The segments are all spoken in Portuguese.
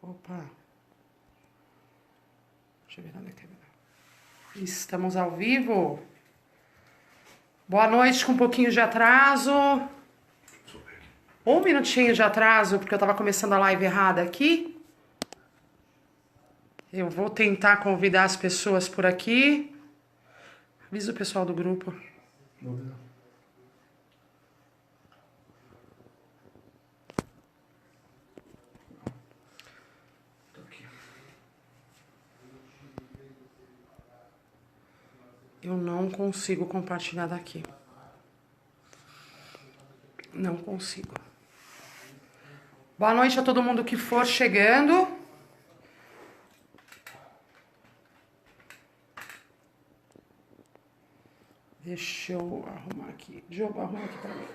Opa. Deixa eu ver na câmera. Estamos ao vivo. Boa noite com um pouquinho de atraso. Um minutinho de atraso, porque eu tava começando a live errada aqui. Eu vou tentar convidar as pessoas por aqui. Avisa o pessoal do grupo. Eu não consigo compartilhar daqui. Não consigo. Boa noite a todo mundo que for chegando. Deixa eu arrumar aqui. Diogo, arruma aqui pra mim.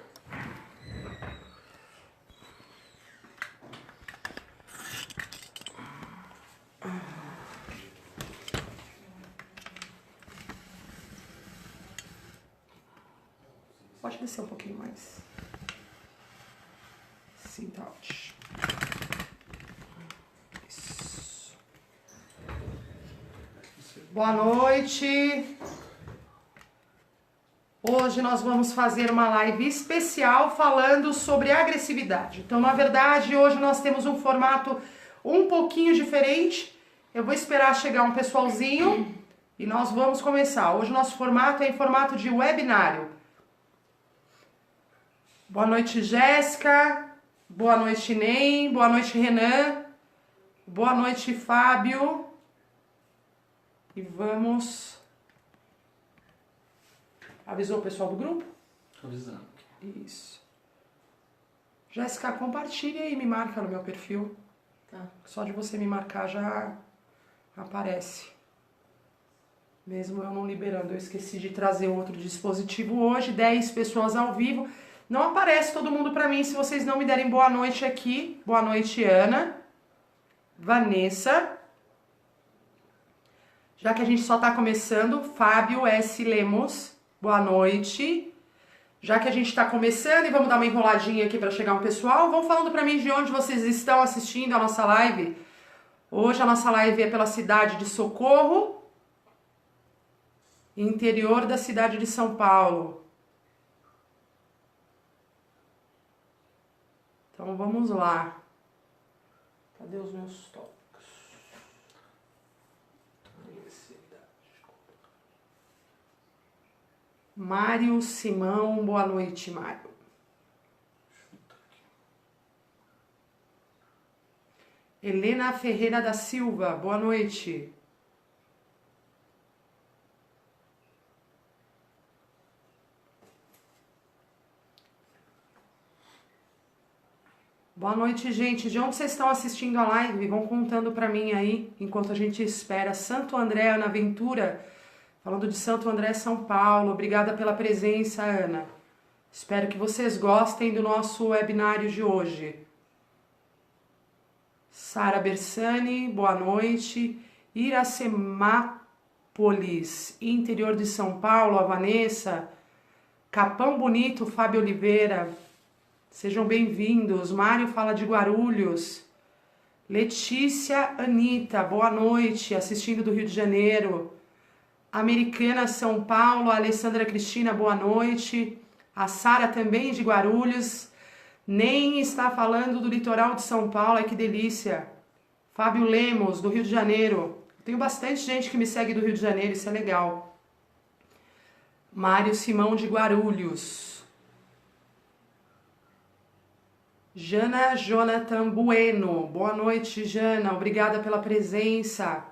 Pode descer um pouquinho mais. Sim, tá ótimo. Isso. Boa noite. Hoje nós vamos fazer uma live especial falando sobre agressividade. Então, na verdade, hoje nós temos um formato um pouquinho diferente. Eu vou esperar chegar um pessoalzinho e nós vamos começar. Hoje o nosso formato é em formato de webinário. Boa noite, Jéssica. Boa noite, Nem. Boa noite, Renan. Boa noite, Fábio. E vamos... Avisou o pessoal do grupo? Tô avisando. Isso. Jéssica, compartilha e me marca no meu perfil. Tá. Só de você me marcar já aparece. Mesmo eu não liberando. Eu esqueci de trazer outro dispositivo hoje. 10 pessoas ao vivo. Não aparece todo mundo pra mim se vocês não me derem boa noite aqui. Boa noite, Ana. Vanessa. Já que a gente só tá começando, Fábio S. Lemos. Boa noite. Já que a gente tá começando e vamos dar uma enroladinha aqui pra chegar um pessoal, vão falando pra mim de onde vocês estão assistindo a nossa live. Hoje a nossa live é pela cidade de Socorro, interior da cidade de São Paulo. Então vamos lá. Cadê os meus toques? Mário Simão, boa noite, Mário. Helena Ferreira da Silva, boa noite. Boa noite, gente. De onde vocês estão assistindo a live? Vão contando pra mim aí, enquanto a gente espera. Santo André, Ana Ventura, falando de Santo André, São Paulo. Obrigada pela presença, Ana. Espero que vocês gostem do nosso webinário de hoje. Sara Bersani, boa noite. Iracemápolis, interior de São Paulo, a Vanessa. Capão Bonito, Fábio Oliveira. Sejam bem-vindos. Mário fala de Guarulhos. Letícia Anitta, boa noite, assistindo do Rio de Janeiro. Americana, São Paulo, a Alessandra Cristina, boa noite. A Sara também de Guarulhos. Nem está falando do litoral de São Paulo, ai que delícia. Fábio Lemos, do Rio de Janeiro. Tenho bastante gente que me segue do Rio de Janeiro, isso é legal. Mário Simão de Guarulhos. Jana Jonathan Bueno, boa noite, Jana, obrigada pela presença.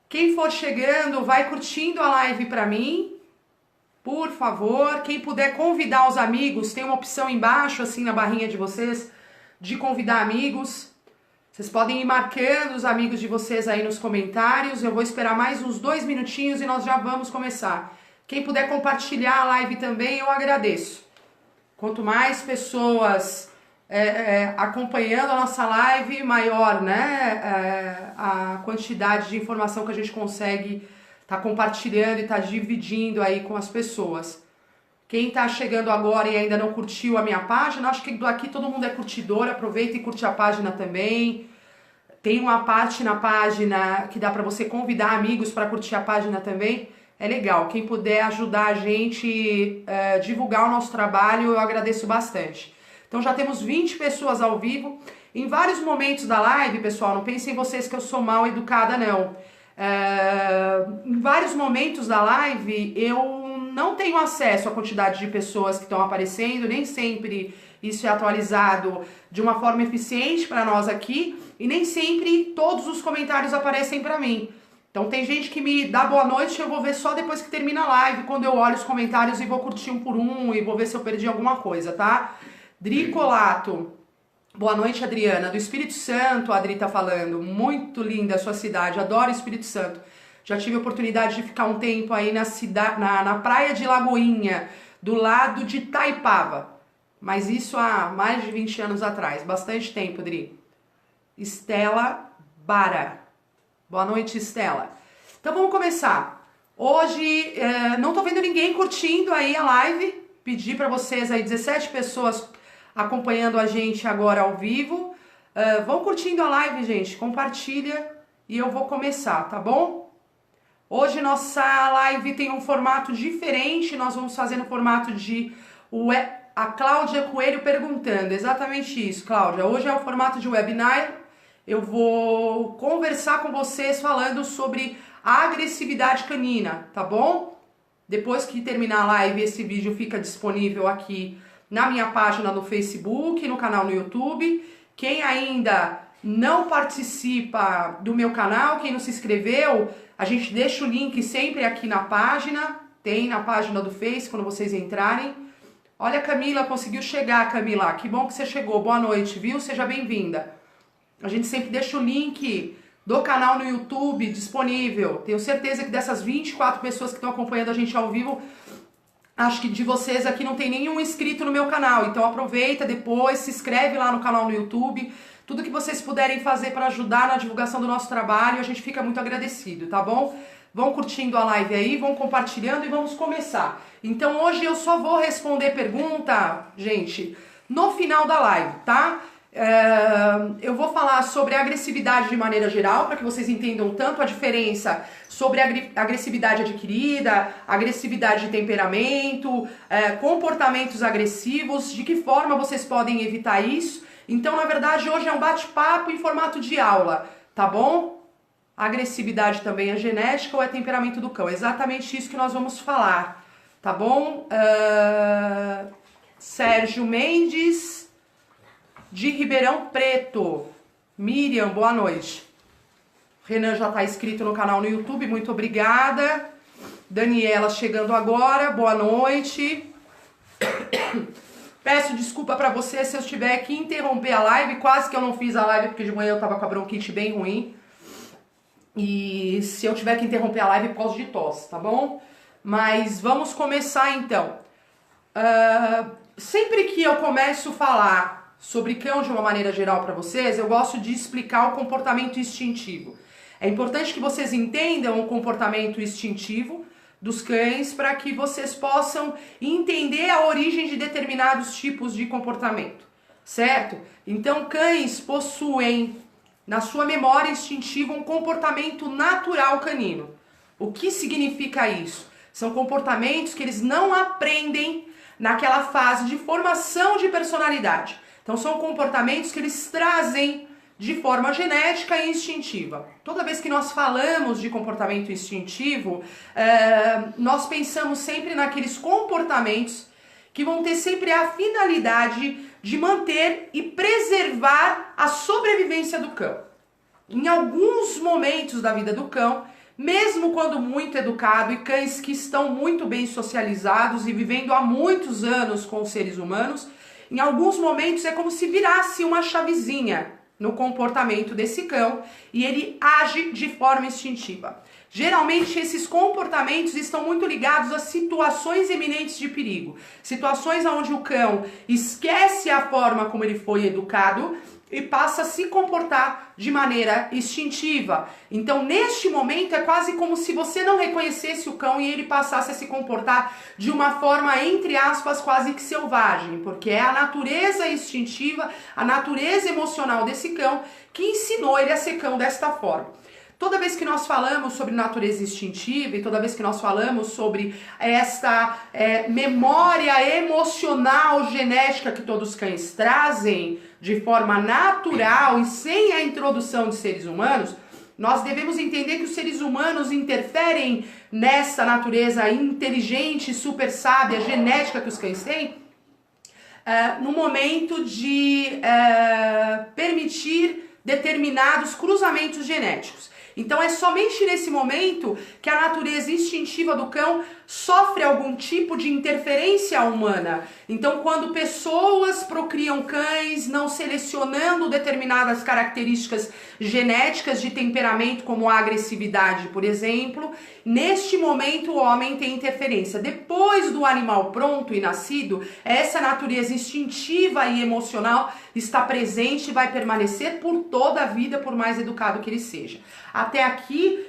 Quem for chegando, vai curtindo a live pra mim, por favor. Quem puder convidar os amigos, tem uma opção embaixo, assim, na barrinha de vocês, de convidar amigos. Vocês podem ir marcando os amigos de vocês aí nos comentários. Eu vou esperar mais uns 2 minutinhos e nós já vamos começar. Quem puder compartilhar a live também, eu agradeço. Quanto mais pessoas acompanhando a nossa live, maior, né, a quantidade de informação que a gente consegue tá compartilhando e tá dividindo aí com as pessoas. Quem tá chegando agora e ainda não curtiu a minha página, acho que aqui todo mundo é curtidor, aproveita e curte a página também. Tem uma parte na página que dá para você convidar amigos para curtir a página também. É legal. Quem puder ajudar a gente a divulgar o nosso trabalho, eu agradeço bastante. Então já temos 20 pessoas ao vivo. Em vários momentos da live, pessoal, não pensem vocês que eu sou mal educada, não. Em vários momentos da live, eu não tenho acesso à quantidade de pessoas que estão aparecendo, nem sempre isso é atualizado de uma forma eficiente para nós aqui, e nem sempre todos os comentários aparecem para mim. Então tem gente que me dá boa noite, eu vou ver só depois que termina a live, quando eu olho os comentários e vou curtir um por um e vou ver se eu perdi alguma coisa, tá? Dricolato. Boa noite, Adriana. Do Espírito Santo, a Adri tá falando. Muito linda a sua cidade, adoro o Espírito Santo. Já tive a oportunidade de ficar um tempo aí na praia de Lagoinha, do lado de Taipava. Mas isso há mais de 20 anos atrás, bastante tempo, Adri. Estela Bara. Boa noite, Estela. Então vamos começar. Hoje não tô vendo ninguém curtindo aí a live. Pedi para vocês aí 17 pessoas acompanhando a gente agora ao vivo. Vão curtindo a live, gente. Compartilha e eu vou começar, tá bom? Hoje nossa live tem um formato diferente. Nós vamos fazer no formato de a Cláudia Coelho perguntando. Exatamente isso, Cláudia. Hoje é o formato de webinar. Eu vou conversar com vocês falando sobre a agressividade canina, tá bom? Depois que terminar a live, esse vídeo fica disponível aqui na minha página no Facebook, no canal no YouTube. Quem ainda não participa do meu canal, quem não se inscreveu, a gente deixa o link sempre aqui na página. Tem na página do Face, quando vocês entrarem. Olha, Camila, conseguiu chegar, Camila. Que bom que você chegou. Boa noite, viu? Seja bem-vinda. A gente sempre deixa o link do canal no YouTube disponível. Tenho certeza que dessas 24 pessoas que estão acompanhando a gente ao vivo, acho que de vocês aqui não tem nenhum inscrito no meu canal. Então aproveita depois, se inscreve lá no canal no YouTube. Tudo que vocês puderem fazer para ajudar na divulgação do nosso trabalho, a gente fica muito agradecido, tá bom? Vão curtindo a live aí, vão compartilhando e vamos começar. Então hoje eu só vou responder pergunta, gente, no final da live, tá? Eu vou falar sobre a agressividade de maneira geral, para que vocês entendam tanto a diferença sobre a agressividade adquirida, agressividade de temperamento, comportamentos agressivos, de que forma vocês podem evitar isso. Então, na verdade, hoje é um bate-papo em formato de aula, tá bom? A agressividade também é genética ou é temperamento do cão? Exatamente isso que nós vamos falar, tá bom? Sérgio Mendes, de Ribeirão Preto. Miriam, boa noite. Renan já está inscrito no canal no YouTube, muito obrigada. Daniela chegando agora, boa noite. Peço desculpa para você se eu tiver que interromper a live, quase que eu não fiz a live porque de manhã eu tava com a bronquite bem ruim. E se eu tiver que interromper a live por causa de tosse, tá bom? Mas vamos começar então. Sempre que eu começo a falar sobre cão de uma maneira geral para vocês, eu gosto de explicar o comportamento instintivo. É importante que vocês entendam o comportamento instintivo dos cães para que vocês possam entender a origem de determinados tipos de comportamento, certo? Então, cães possuem na sua memória instintiva um comportamento natural canino. O que significa isso? São comportamentos que eles não aprendem naquela fase de formação de personalidade. Então são comportamentos que eles trazem de forma genética e instintiva. Toda vez que nós falamos de comportamento instintivo, nós pensamos sempre naqueles comportamentos que vão ter sempre a finalidade de manter e preservar a sobrevivência do cão. Em alguns momentos da vida do cão, mesmo quando muito educado e cães que estão muito bem socializados e vivendo há muitos anos com os seres humanos, em alguns momentos é como se virasse uma chavezinha no comportamento desse cão e ele age de forma instintiva. Geralmente esses comportamentos estão muito ligados a situações eminentes de perigo, situações onde o cão esquece a forma como ele foi educado, e passa a se comportar de maneira instintiva. Então, neste momento, é quase como se você não reconhecesse o cão e ele passasse a se comportar de uma forma, entre aspas, quase que selvagem, porque é a natureza instintiva, a natureza emocional desse cão que ensinou ele a ser cão desta forma. Toda vez que nós falamos sobre natureza instintiva e toda vez que nós falamos sobre esta memória emocional genética que todos os cães trazem de forma natural e sem a introdução de seres humanos, nós devemos entender que os seres humanos interferem nessa natureza inteligente, super sábia, genética que os cães têm, no momento de permitir determinados cruzamentos genéticos. Então é somente nesse momento que a natureza instintiva do cão sofre algum tipo de interferência humana. Então, quando pessoas procriam cães não selecionando determinadas características genéticas de temperamento, como a agressividade, por exemplo, neste momento o homem tem interferência. Depois do animal pronto e nascido, essa natureza instintiva e emocional está presente e vai permanecer por toda a vida, por mais educado que ele seja. Até aqui,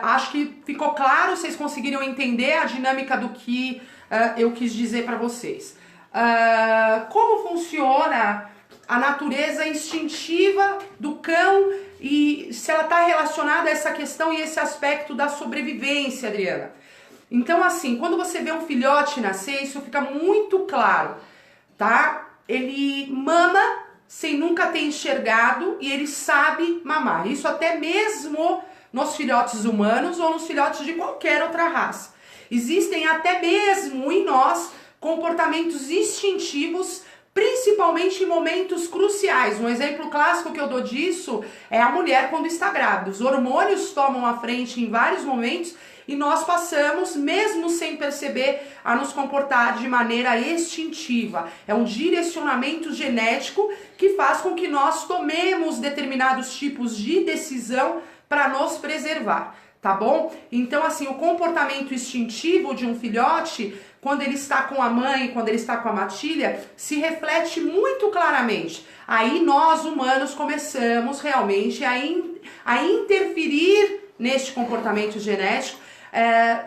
acho que ficou claro, vocês conseguiram entender a dinâmica do que eu quis dizer para vocês. Como funciona a natureza instintiva do cão e se ela está relacionada a essa questão e esse aspecto da sobrevivência, Adriana? Então, assim, quando você vê um filhote nascer, isso fica muito claro, tá? Ele mama sem nunca ter enxergado e ele sabe mamar. Isso até mesmo nos filhotes humanos ou nos filhotes de qualquer outra raça. Existem até mesmo em nós comportamentos instintivos, principalmente em momentos cruciais. Um exemplo clássico que eu dou disso é a mulher quando está grávida. Os hormônios tomam a frente em vários momentos e nós passamos, mesmo sem perceber, a nos comportar de maneira instintiva. É um direcionamento genético que faz com que nós tomemos determinados tipos de decisão para nos preservar, tá bom? Então, assim, o comportamento instintivo de um filhote, quando ele está com a mãe, quando ele está com a matilha, se reflete muito claramente. Aí nós, humanos, começamos realmente a interferir neste comportamento genético,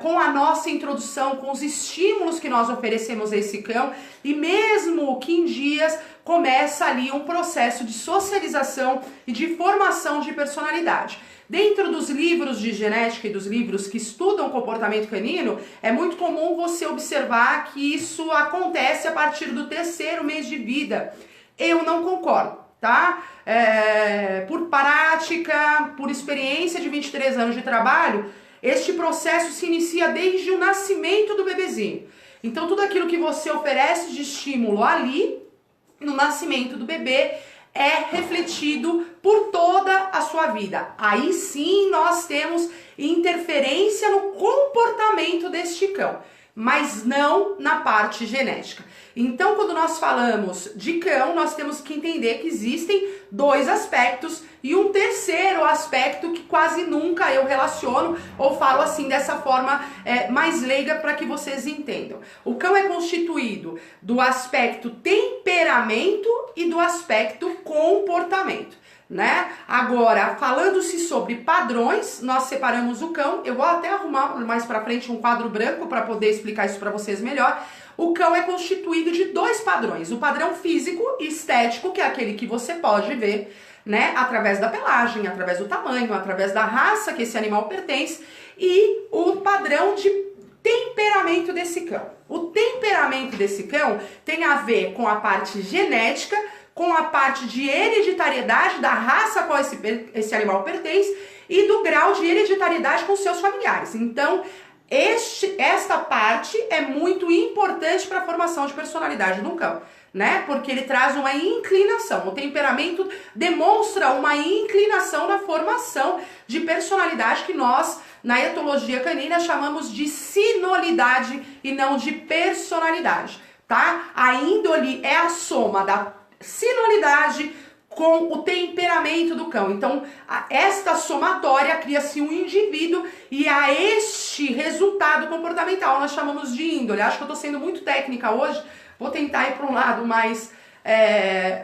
com a nossa introdução, com os estímulos que nós oferecemos a esse cão, e mesmo que em dias começa ali um processo de socialização e de formação de personalidade. Dentro dos livros de genética e dos livros que estudam o comportamento canino, é muito comum você observar que isso acontece a partir do 3º mês de vida. Eu não concordo, tá? Por prática, por experiência de 23 anos de trabalho, este processo se inicia desde o nascimento do bebezinho. Então, tudo aquilo que você oferece de estímulo ali, no nascimento do bebê, é refletido por toda a sua vida. Aí sim nós temos interferência no comportamento deste cão, mas não na parte genética. Então, quando nós falamos de cão, nós temos que entender que existem 2 aspectos e um 3º aspecto que quase nunca eu relaciono ou falo assim dessa forma mais leiga para que vocês entendam. O cão é constituído do aspecto temperamento e do aspecto comportamento, né? Agora, falando-se sobre padrões, nós separamos o cão. Eu vou até arrumar mais para frente um quadro branco para poder explicar isso para vocês melhor. O cão é constituído de 2 padrões. O padrão físico e estético, que é aquele que você pode ver, né, através da pelagem, através do tamanho, através da raça que esse animal pertence, e o padrão de temperamento desse cão. O temperamento desse cão tem a ver com a parte genética, com a parte de hereditariedade da raça a qual esse animal pertence e do grau de hereditariedade com seus familiares. Então, esta parte é muito importante para a formação de personalidade do cão, né? Porque ele traz uma inclinação. O temperamento demonstra uma inclinação na formação de personalidade que nós, na etologia canina, chamamos de sinolidade e não de personalidade, tá? A índole é a soma da sinolidade com o temperamento do cão. Então, esta somatória cria-se um indivíduo e a este resultado comportamental nós chamamos de índole. Acho que eu estou sendo muito técnica hoje, vou tentar ir para um lado mais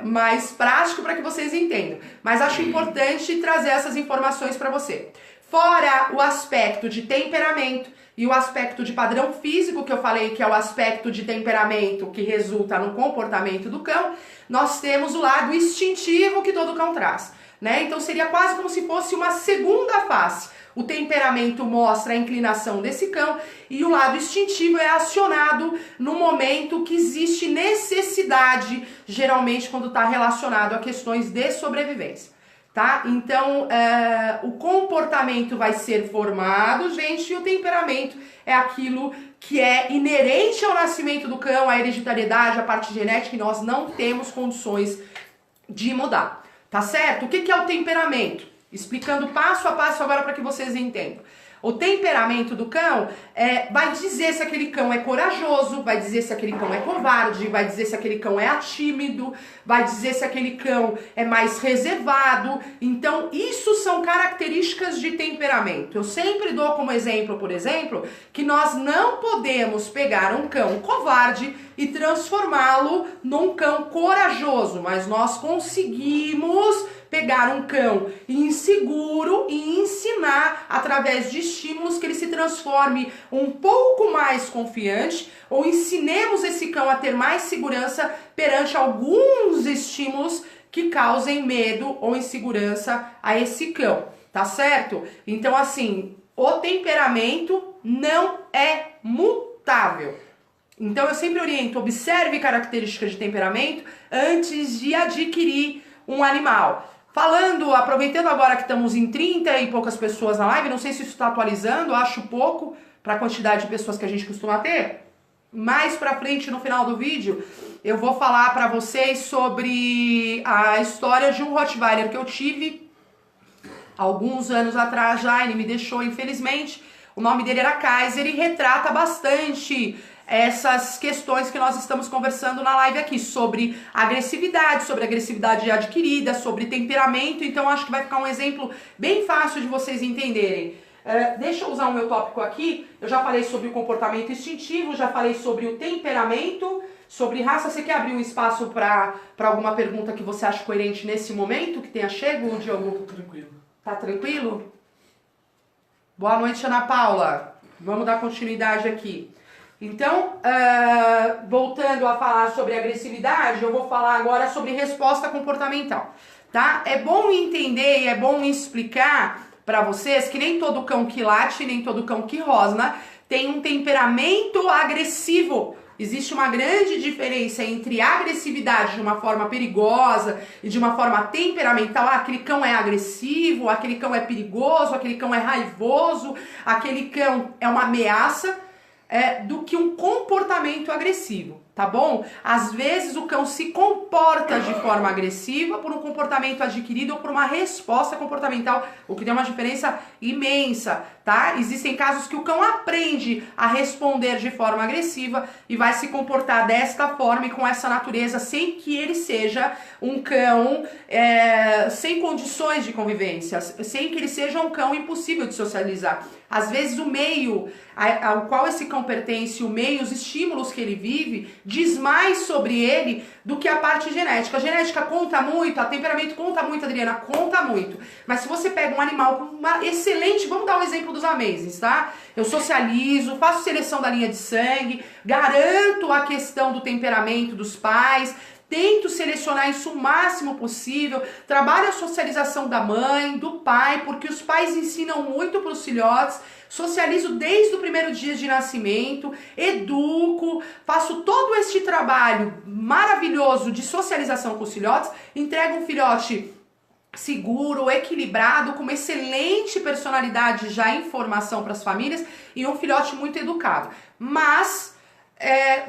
mais prático para que vocês entendam. Mas acho importante trazer essas informações para você. Fora o aspecto de temperamento e o aspecto de padrão físico, que eu falei que é o aspecto de temperamento que resulta no comportamento do cão, nós temos o lado instintivo que todo cão traz, né? Então seria quase como se fosse uma segunda face. O temperamento mostra a inclinação desse cão e o lado instintivo é acionado no momento que existe necessidade, geralmente quando está relacionado a questões de sobrevivência, tá? Então, o comportamento vai ser formado, gente, e o temperamento é aquilo que é inerente ao nascimento do cão, a hereditariedade, a parte genética, e nós não temos condições de mudar, tá certo? O que é o temperamento? Explicando passo a passo agora para que vocês entendam. O temperamento do cão vai dizer se aquele cão é corajoso, vai dizer se aquele cão é covarde, vai dizer se aquele cão é tímido, vai dizer se aquele cão é mais reservado. Então, isso são características de temperamento. Eu sempre dou como exemplo, por exemplo, que nós não podemos pegar um cão covarde e transformá-lo num cão corajoso, mas nós conseguimos pegar um cão inseguro e ensinar através de estímulos que ele se transforme um pouco mais confiante, ou ensinemos esse cão a ter mais segurança perante alguns estímulos que causem medo ou insegurança a esse cão, tá certo? Então, assim, o temperamento não é mutável. Então, eu sempre oriento, observe características de temperamento antes de adquirir um animal. Aproveitando agora que estamos em 30 e poucas pessoas na live, não sei se isso está atualizando, acho pouco para a quantidade de pessoas que a gente costuma ter. Mais pra frente, no final do vídeo, eu vou falar para vocês sobre a história de um Rottweiler que eu tive alguns anos atrás já, ele me deixou infelizmente. O nome dele era Kaiser e retrata bastante essas questões que nós estamos conversando na live aqui, sobre agressividade adquirida, sobre temperamento. Então acho que vai ficar um exemplo bem fácil de vocês entenderem. Deixa eu usar o meu tópico aqui. Eu já falei sobre o comportamento instintivo, já falei sobre o temperamento, sobre raça. Você quer abrir um espaço para alguma pergunta que você acha coerente nesse momento que tenha chego, Diogo? Tô tranquilo. Tá tranquilo? Boa noite, Ana Paula. Vamos dar continuidade aqui. Então, voltando a falar sobre agressividade, eu vou falar agora sobre resposta comportamental, tá? É bom entender e é bom explicar para vocês que nem todo cão que late, nem todo cão que rosna tem um temperamento agressivo. Existe uma grande diferença entre agressividade de uma forma perigosa e de uma forma temperamental. Aquele cão é agressivo, aquele cão é perigoso, aquele cão é raivoso, aquele cão é uma ameaça. Do que um comportamento agressivo, tá bom? Às vezes o cão se comporta de forma agressiva por um comportamento adquirido ou por uma resposta comportamental, o que tem uma diferença imensa, tá? Existem casos que o cão aprende a responder de forma agressiva e vai se comportar desta forma e com essa natureza sem que ele seja um cão sem condições de convivência, sem que ele seja um cão impossível de socializar. Às vezes o meio ao qual esse cão pertence, o meio, os estímulos que ele vive, diz mais sobre ele do que a parte genética. A genética conta muito, o temperamento conta muito, Adriana, conta muito. Mas se você pega um animal com uma excelente, vamos dar o exemplo dos Amazings, tá? Eu socializo, faço seleção da linha de sangue, garanto a questão do temperamento dos pais, tento selecionar isso o máximo possível, trabalho a socialização da mãe, do pai, porque os pais ensinam muito para os filhotes, socializo desde o primeiro dia de nascimento, educo, faço todo este trabalho maravilhoso de socialização com os filhotes, entrego um filhote seguro, equilibrado, com uma excelente personalidade já em formação para as famílias e um filhote muito educado. Mas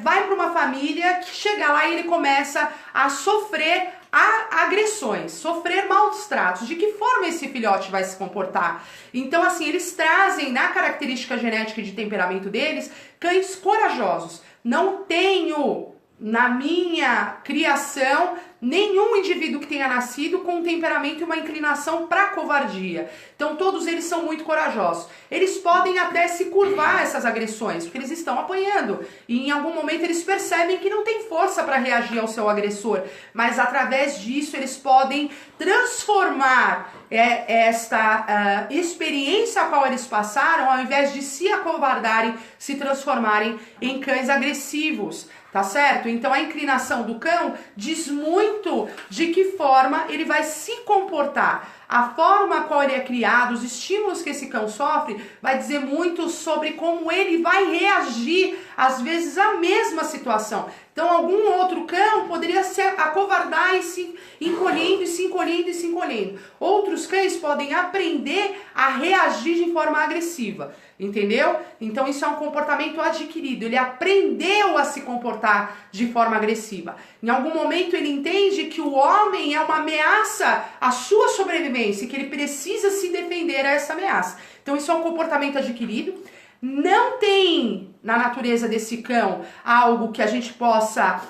vai para uma família que chega lá e ele começa a sofrer agressões, sofrer maus tratos. De que forma esse filhote vai se comportar? Então, assim, eles trazem na característica genética de temperamento deles cães corajosos. Não tenho na minha criação nenhum indivíduo que tenha nascido com um temperamento e uma inclinação para covardia. Então todos eles são muito corajosos. Eles podem até se curvar a essas agressões, porque eles estão apanhando. E em algum momento eles percebem que não tem força para reagir ao seu agressor. Mas através disso eles podem transformar esta experiência a qual eles passaram, ao invés de se acovardarem, se transformarem em cães agressivos. Tá certo? Então a inclinação do cão diz muito de que forma ele vai se comportar. A forma a qual ele é criado, os estímulos que esse cão sofre, vai dizer muito sobre como ele vai reagir, às vezes, à mesma situação. Então algum outro cão poderia se acovardar e se encolhendo, e se encolhendo, e se encolhendo. Outros cães podem aprender a reagir de forma agressiva. Entendeu? Então isso é um comportamento adquirido, ele aprendeu a se comportar de forma agressiva. Em algum momento ele entende que o homem é uma ameaça à sua sobrevivência e que ele precisa se defender a essa ameaça. Então isso é um comportamento adquirido. Não tem na natureza desse cão algo que a gente possa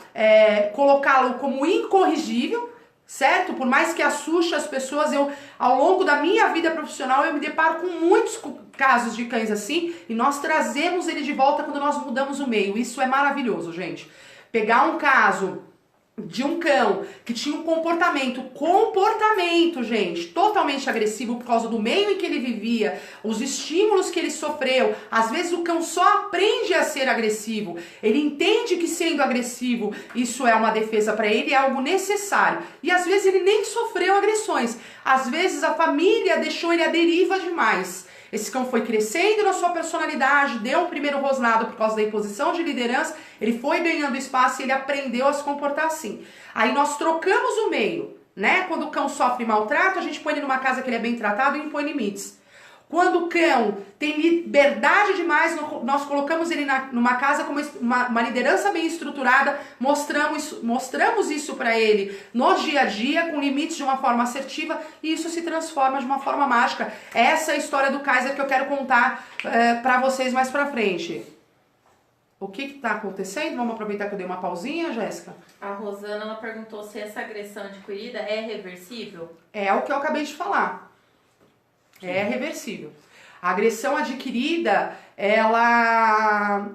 colocá-lo como incorrigível, certo? Por mais que assuste as pessoas, ao longo da minha vida profissional, eu me deparo com muitos casos de cães assim, e nós trazemos ele de volta quando nós mudamos o meio. Isso é maravilhoso, gente. Pegar um caso de um cão que tinha um comportamento, gente, totalmente agressivo por causa do meio em que ele vivia, os estímulos que ele sofreu. Às vezes o cão só aprende a ser agressivo, ele entende que sendo agressivo isso é uma defesa para ele, é algo necessário, e às vezes ele nem sofreu agressões, às vezes a família deixou ele à deriva demais. Esse cão foi crescendo na sua personalidade, deu um primeiro rosnado por causa da imposição de liderança, ele foi ganhando espaço e ele aprendeu a se comportar assim. Aí nós trocamos o meio, né? Quando o cão sofre maltrato, a gente põe ele numa casa que ele é bem tratado e impõe limites. Quando o cão tem liberdade demais, nós colocamos ele numa casa com uma liderança bem estruturada, mostramos isso para ele no dia a dia, com limites de uma forma assertiva, e isso se transforma de uma forma mágica. Essa é a história do Kaiser que eu quero contar para vocês mais pra frente. O que está acontecendo? Vamos aproveitar que eu dei uma pausinha, Jéssica? A Rosana, ela perguntou se essa agressão adquirida é reversível. É o que eu acabei de falar. É reversível. A agressão adquirida, ela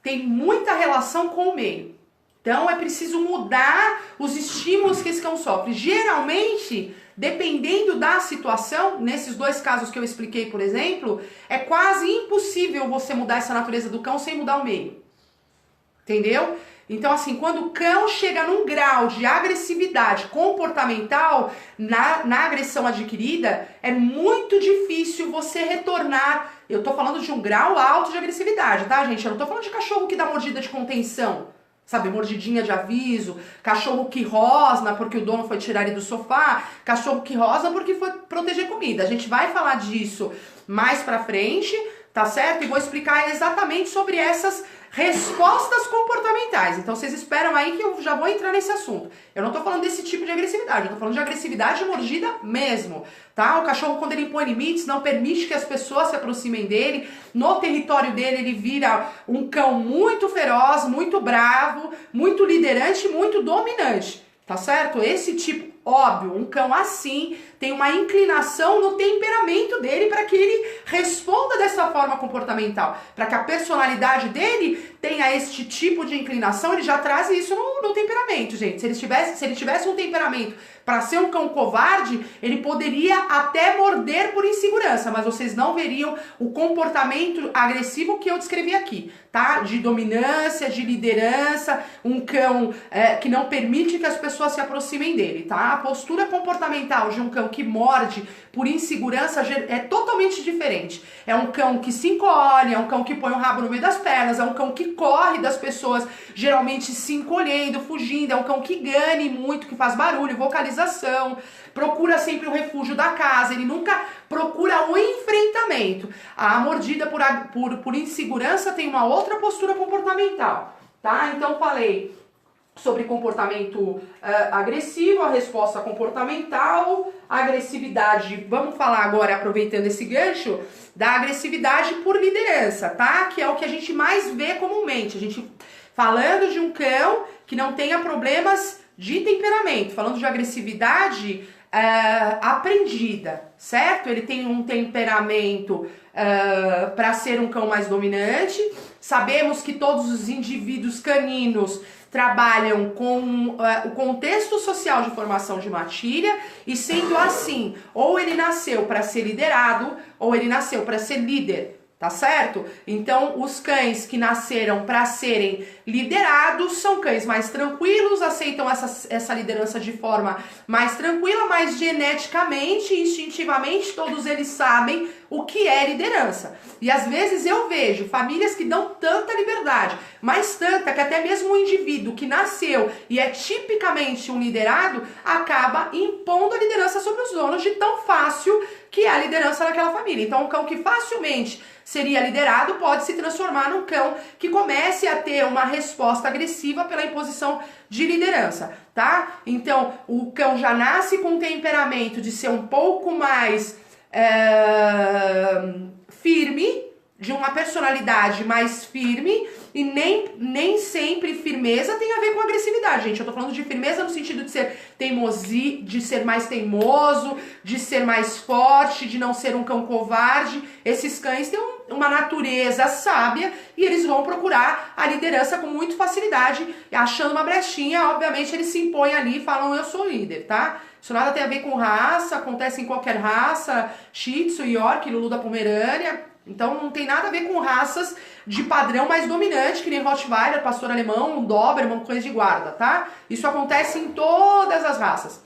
tem muita relação com o meio. Então é preciso mudar os estímulos que esse cão sofre. Geralmente, dependendo da situação, nesses dois casos que eu expliquei, por exemplo, é quase impossível você mudar essa natureza do cão sem mudar o meio. Entendeu? Então, assim, quando o cão chega num grau de agressividade comportamental na agressão adquirida, é muito difícil você retornar. Eu tô falando de um grau alto de agressividade, tá, gente? Eu não tô falando de cachorro que dá mordida de contenção, sabe? Mordidinha de aviso, cachorro que rosna porque o dono foi tirar ele do sofá, cachorro que rosna porque foi proteger comida. A gente vai falar disso mais pra frente, tá certo? E vou explicar exatamente sobre essas respostas comportamentais. Então vocês esperam aí que eu já vou entrar nesse assunto. Eu não tô falando desse tipo de agressividade, eu tô falando de agressividade mordida mesmo, tá? O cachorro, quando ele impõe limites, não permite que as pessoas se aproximem dele. No território dele, ele vira um cão muito feroz, muito bravo, muito liderante, muito dominante, tá certo? Esse tipo, óbvio, um cão assim tem uma inclinação no temperamento dele para que ele responda dessa forma comportamental, para que a personalidade dele tenha este tipo de inclinação. Ele já traz isso no temperamento, gente. Se ele tivesse um temperamento para ser um cão covarde, ele poderia até morder por insegurança, mas vocês não veriam o comportamento agressivo que eu descrevi aqui, tá? De dominância, de liderança, um cão que não permite que as pessoas se aproximem dele, tá? A postura comportamental de um cão que morde por insegurança é totalmente diferente. É um cão que se encolhe, é um cão que põe o rabo no meio das pernas, é um cão que corre das pessoas, geralmente se encolhendo, fugindo, é um cão que gane muito, que faz barulho, vocalização, procura sempre o refúgio da casa, ele nunca procura o enfrentamento. A mordida por insegurança tem uma outra postura comportamental, tá? Então falei sobre comportamento agressivo, a resposta comportamental, a agressividade. Vamos falar agora, aproveitando esse gancho, da agressividade por liderança, tá? Que é o que a gente mais vê comumente. A gente falando de um cão que não tenha problemas de temperamento, falando de agressividade aprendida, certo? Ele tem um temperamento para ser um cão mais dominante. Sabemos que todos os indivíduos caninos trabalham com o contexto social de formação de matilha, e sendo assim, ou ele nasceu para ser liderado, ou ele nasceu para ser líder. Tá certo? Então, os cães que nasceram para serem liderados são cães mais tranquilos, aceitam essa liderança de forma mais tranquila, mas geneticamente, instintivamente, todos eles sabem o que é liderança. E às vezes eu vejo famílias que dão tanta liberdade, mas tanta que até mesmo um indivíduo que nasceu e é tipicamente um liderado acaba impondo a liderança sobre os donos, de tão fácil que é a liderança naquela família. Então, um cão que facilmente seria liderado pode se transformar num cão que comece a ter uma resposta agressiva pela imposição de liderança, tá? Então, o cão já nasce com um temperamento de ser um pouco mais firme, de uma personalidade mais firme, e nem sempre firmeza tem a ver com agressividade, gente. Eu tô falando de firmeza no sentido de ser de ser mais teimoso, de ser mais forte, de não ser um cão covarde. Esses cães têm uma natureza sábia e eles vão procurar a liderança com muita facilidade, achando uma brechinha. Obviamente eles se impõem ali e falam: eu sou líder, tá? Isso nada tem a ver com raça, acontece em qualquer raça, Shih Tzu, York, Lulu da Pomerânia. Então não tem nada a ver com raças de padrão mais dominante, que nem Rottweiler, pastor alemão, Doberman, cães de guarda, tá? Isso acontece em todas as raças.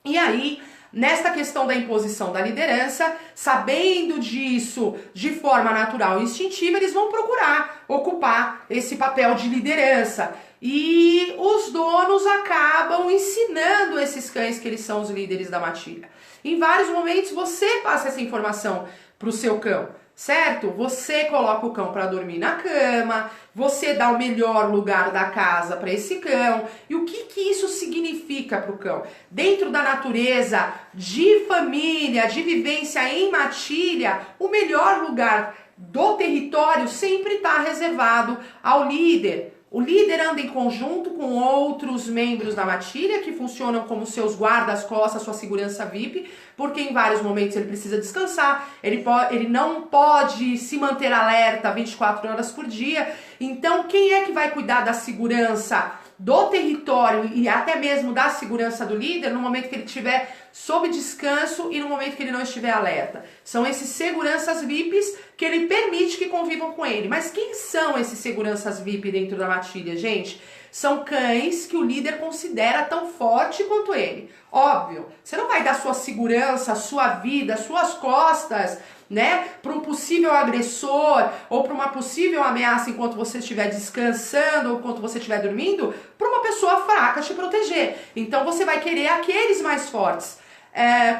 E aí, nesta questão da imposição da liderança, sabendo disso de forma natural e instintiva, eles vão procurar ocupar esse papel de liderança. E os donos acabam ensinando esses cães que eles são os líderes da matilha. Em vários momentos você passa essa informação para o seu cão, certo? Você coloca o cão para dormir na cama, você dá o melhor lugar da casa para esse cão. E o que isso significa para o cão? Dentro da natureza de família, de vivência em matilha, o melhor lugar do território sempre está reservado ao líder. O líder anda em conjunto com outros membros da matilha que funcionam como seus guardas-costas, sua segurança VIP, porque em vários momentos ele precisa descansar, ele não pode se manter alerta 24 horas por dia. Então, quem é que vai cuidar da segurança do território e até mesmo da segurança do líder no momento que ele estiver sob descanso e no momento que ele não estiver alerta? São esses seguranças VIPs que ele permite que convivam com ele. Mas quem são esses seguranças VIP dentro da matilha, gente? São cães que o líder considera tão forte quanto ele. Óbvio, você não vai dar sua segurança, sua vida, suas costas, né, para um possível agressor ou para uma possível ameaça enquanto você estiver descansando ou enquanto você estiver dormindo, para uma pessoa fraca te proteger. Então você vai querer aqueles mais fortes.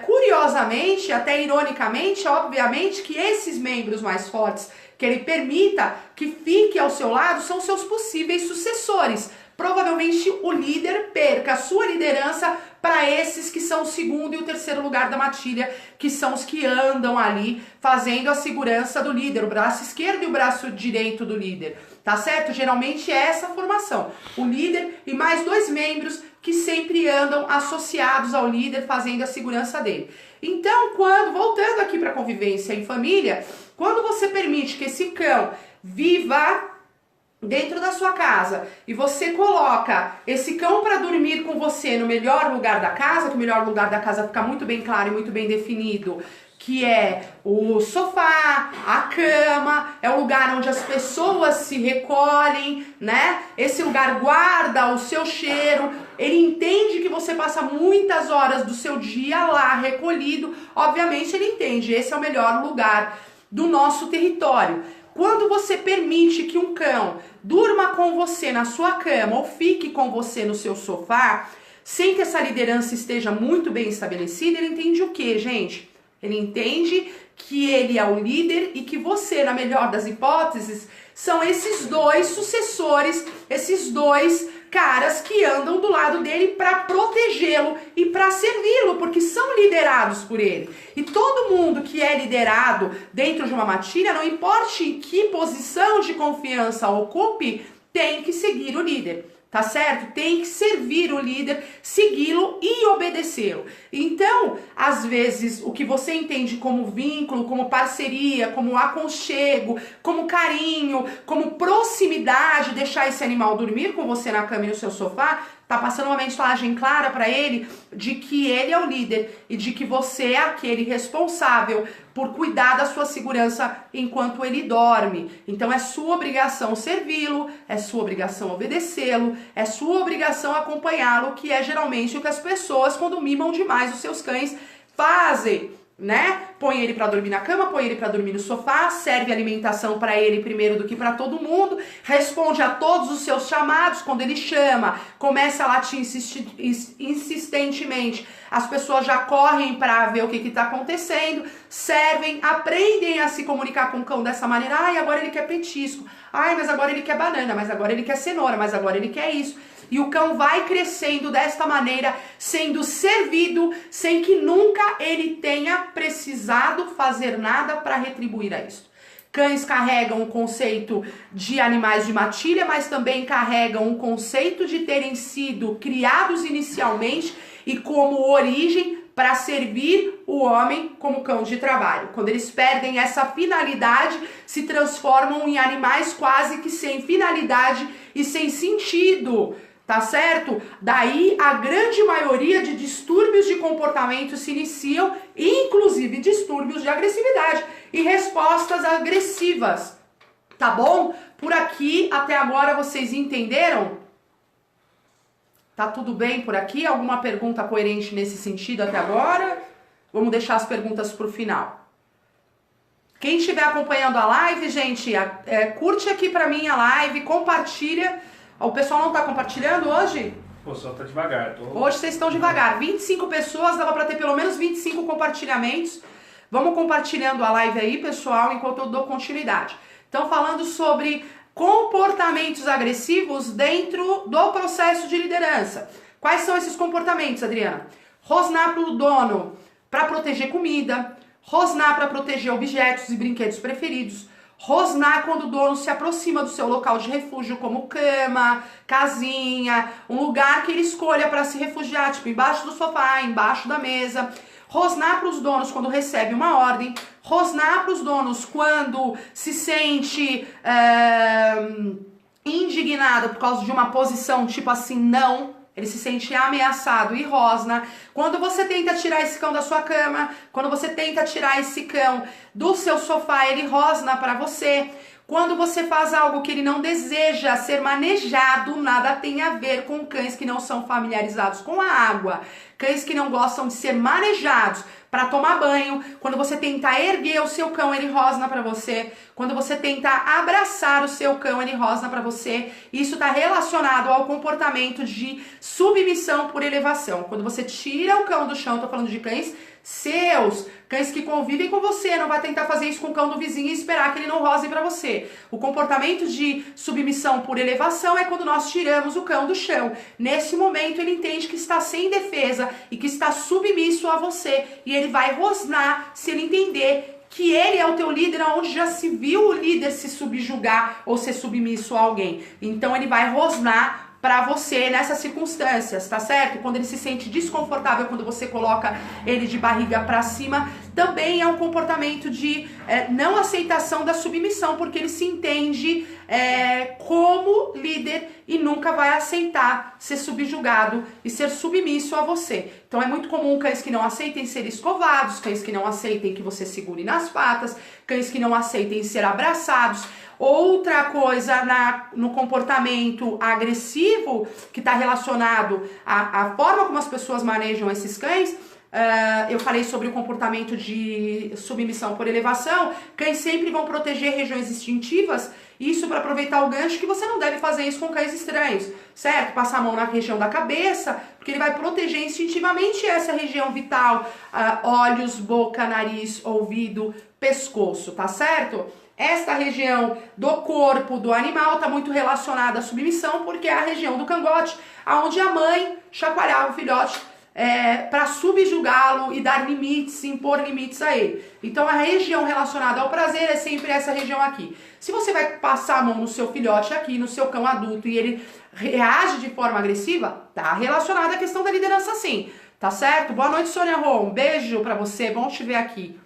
Curiosamente, até ironicamente, obviamente, que esses membros mais fortes que ele permita que fique ao seu lado são seus possíveis sucessores. Provavelmente o líder perca a sua liderança para esses que são o segundo e o terceiro lugar da matilha, que são os que andam ali fazendo a segurança do líder, o braço esquerdo e o braço direito do líder, tá certo? Geralmente é essa formação, o líder e mais dois membros que sempre andam associados ao líder fazendo a segurança dele. Então, voltando aqui para a convivência em família, quando você permite que esse cão viva dentro da sua casa e você coloca esse cão para dormir com você no melhor lugar da casa, que o melhor lugar da casa fica muito bem claro e muito bem definido, que é o sofá, a cama, é o lugar onde as pessoas se recolhem, né? Esse lugar guarda o seu cheiro, ele entende que você passa muitas horas do seu dia lá recolhido, obviamente ele entende, esse é o melhor lugar do nosso território. Quando você permite que um cão durma com você na sua cama ou fique com você no seu sofá, sem que essa liderança esteja muito bem estabelecida, ele entende o quê, gente? Ele entende que ele é o líder e que você, na melhor das hipóteses, são esses dois sucessores, esses dois caras que andam do lado dele para protegê-lo e para servi-lo, porque são liderados por ele. E todo mundo que é liderado dentro de uma matilha, não importa em que posição de confiança ocupe, tem que seguir o líder, tá certo? Tem que servir o líder, segui-lo e obedecê-lo. Então, às vezes, o que você entende como vínculo, como parceria, como aconchego, como carinho, como proximidade, deixar esse animal dormir com você na cama e no seu sofá, tá passando uma mensagem clara para ele de que ele é o líder e de que você é aquele responsável por cuidar da sua segurança enquanto ele dorme. Então é sua obrigação servi-lo, é sua obrigação obedecê-lo, é sua obrigação acompanhá-lo, que é geralmente o que as pessoas, quando mimam demais os seus cães, fazem, né? Põe ele para dormir na cama, põe ele para dormir no sofá, serve alimentação para ele primeiro do que para todo mundo, responde a todos os seus chamados quando ele chama, começa a latir insistentemente, as pessoas já correm para ver o que está acontecendo, servem, aprendem a se comunicar com o cão dessa maneira. Ai, agora ele quer petisco, ai, mas agora ele quer banana, mas agora ele quer cenoura, mas agora ele quer isso. E o cão vai crescendo desta maneira, sendo servido, sem que nunca ele tenha precisado fazer nada para retribuir a isso. Cães carregam o conceito de animais de matilha, mas também carregam o conceito de terem sido criados inicialmente e como origem para servir o homem como cão de trabalho. Quando eles perdem essa finalidade, se transformam em animais quase que sem finalidade e sem sentido. Tá certo? Daí a grande maioria de distúrbios de comportamento se iniciam, inclusive distúrbios de agressividade e respostas agressivas. Tá bom? Por aqui, até agora, vocês entenderam? Tá tudo bem por aqui? Alguma pergunta coerente nesse sentido até agora? Vamos deixar as perguntas pro final. Quem estiver acompanhando a live, gente, curte aqui pra mim a live, compartilha. O pessoal não tá compartilhando hoje? O pessoal tá devagar. Hoje vocês estão devagar. 25 pessoas, dava pra ter pelo menos 25 compartilhamentos. Vamos compartilhando a live aí, pessoal, enquanto eu dou continuidade. Então, falando sobre comportamentos agressivos dentro do processo de liderança. Quais são esses comportamentos, Adriana? Rosnar pro dono para proteger comida, rosnar para proteger objetos e brinquedos preferidos, rosnar quando o dono se aproxima do seu local de refúgio, como cama, casinha, um lugar que ele escolha para se refugiar, tipo embaixo do sofá, embaixo da mesa. Rosnar para os donos quando recebe uma ordem. Rosnar para os donos quando se sente indignado por causa de uma posição, tipo assim, não. Ele se sente ameaçado e rosna. Quando você tenta tirar esse cão da sua cama, quando você tenta tirar esse cão do seu sofá, ele rosna para você. Quando você faz algo que ele não deseja ser manejado, nada tem a ver com cães que não são familiarizados com a água. Cães que não gostam de ser manejados para tomar banho. Quando você tenta erguer o seu cão, ele rosna para você. Quando você tenta abraçar o seu cão, ele rosna para você. Isso está relacionado ao comportamento de submissão por elevação. Quando você tira o cão do chão, tô falando de cães seus, cães que convivem com você, não vai tentar fazer isso com o cão do vizinho e esperar que ele não rose para você. O comportamento de submissão por elevação é quando nós tiramos o cão do chão. Nesse momento ele entende que está sem defesa e que está submisso a você, e ele vai rosnar se ele entender que ele é o teu líder, onde já se viu o líder se subjugar ou ser submisso a alguém. Então ele vai rosnar para você nessas circunstâncias, tá certo? Quando ele se sente desconfortável, quando você coloca ele de barriga para cima, também é um comportamento de não aceitação da submissão, porque ele se entende como líder e nunca vai aceitar ser subjugado e ser submisso a você. Então é muito comum cães que não aceitem ser escovados, cães que não aceitem que você segure nas patas, cães que não aceitem ser abraçados. Outra coisa no comportamento agressivo, que está relacionado à forma como as pessoas manejam esses cães, eu falei sobre o comportamento de submissão por elevação. Cães sempre vão proteger regiões instintivas, isso para aproveitar o gancho, que você não deve fazer isso com cães estranhos, certo? Passar a mão na região da cabeça, porque ele vai proteger instintivamente essa região vital, olhos, boca, nariz, ouvido, pescoço, tá certo? Esta região do corpo do animal está muito relacionada à submissão, porque é a região do cangote, onde a mãe chacoalhava o filhote para subjugá-lo e dar limites, impor limites a ele. Então a região relacionada ao prazer é sempre essa região aqui. Se você vai passar a mão no seu filhote aqui, no seu cão adulto, e ele reage de forma agressiva, tá relacionada à questão da liderança sim, tá certo? Boa noite, Sônia Rô, um beijo pra você, bom te ver aqui.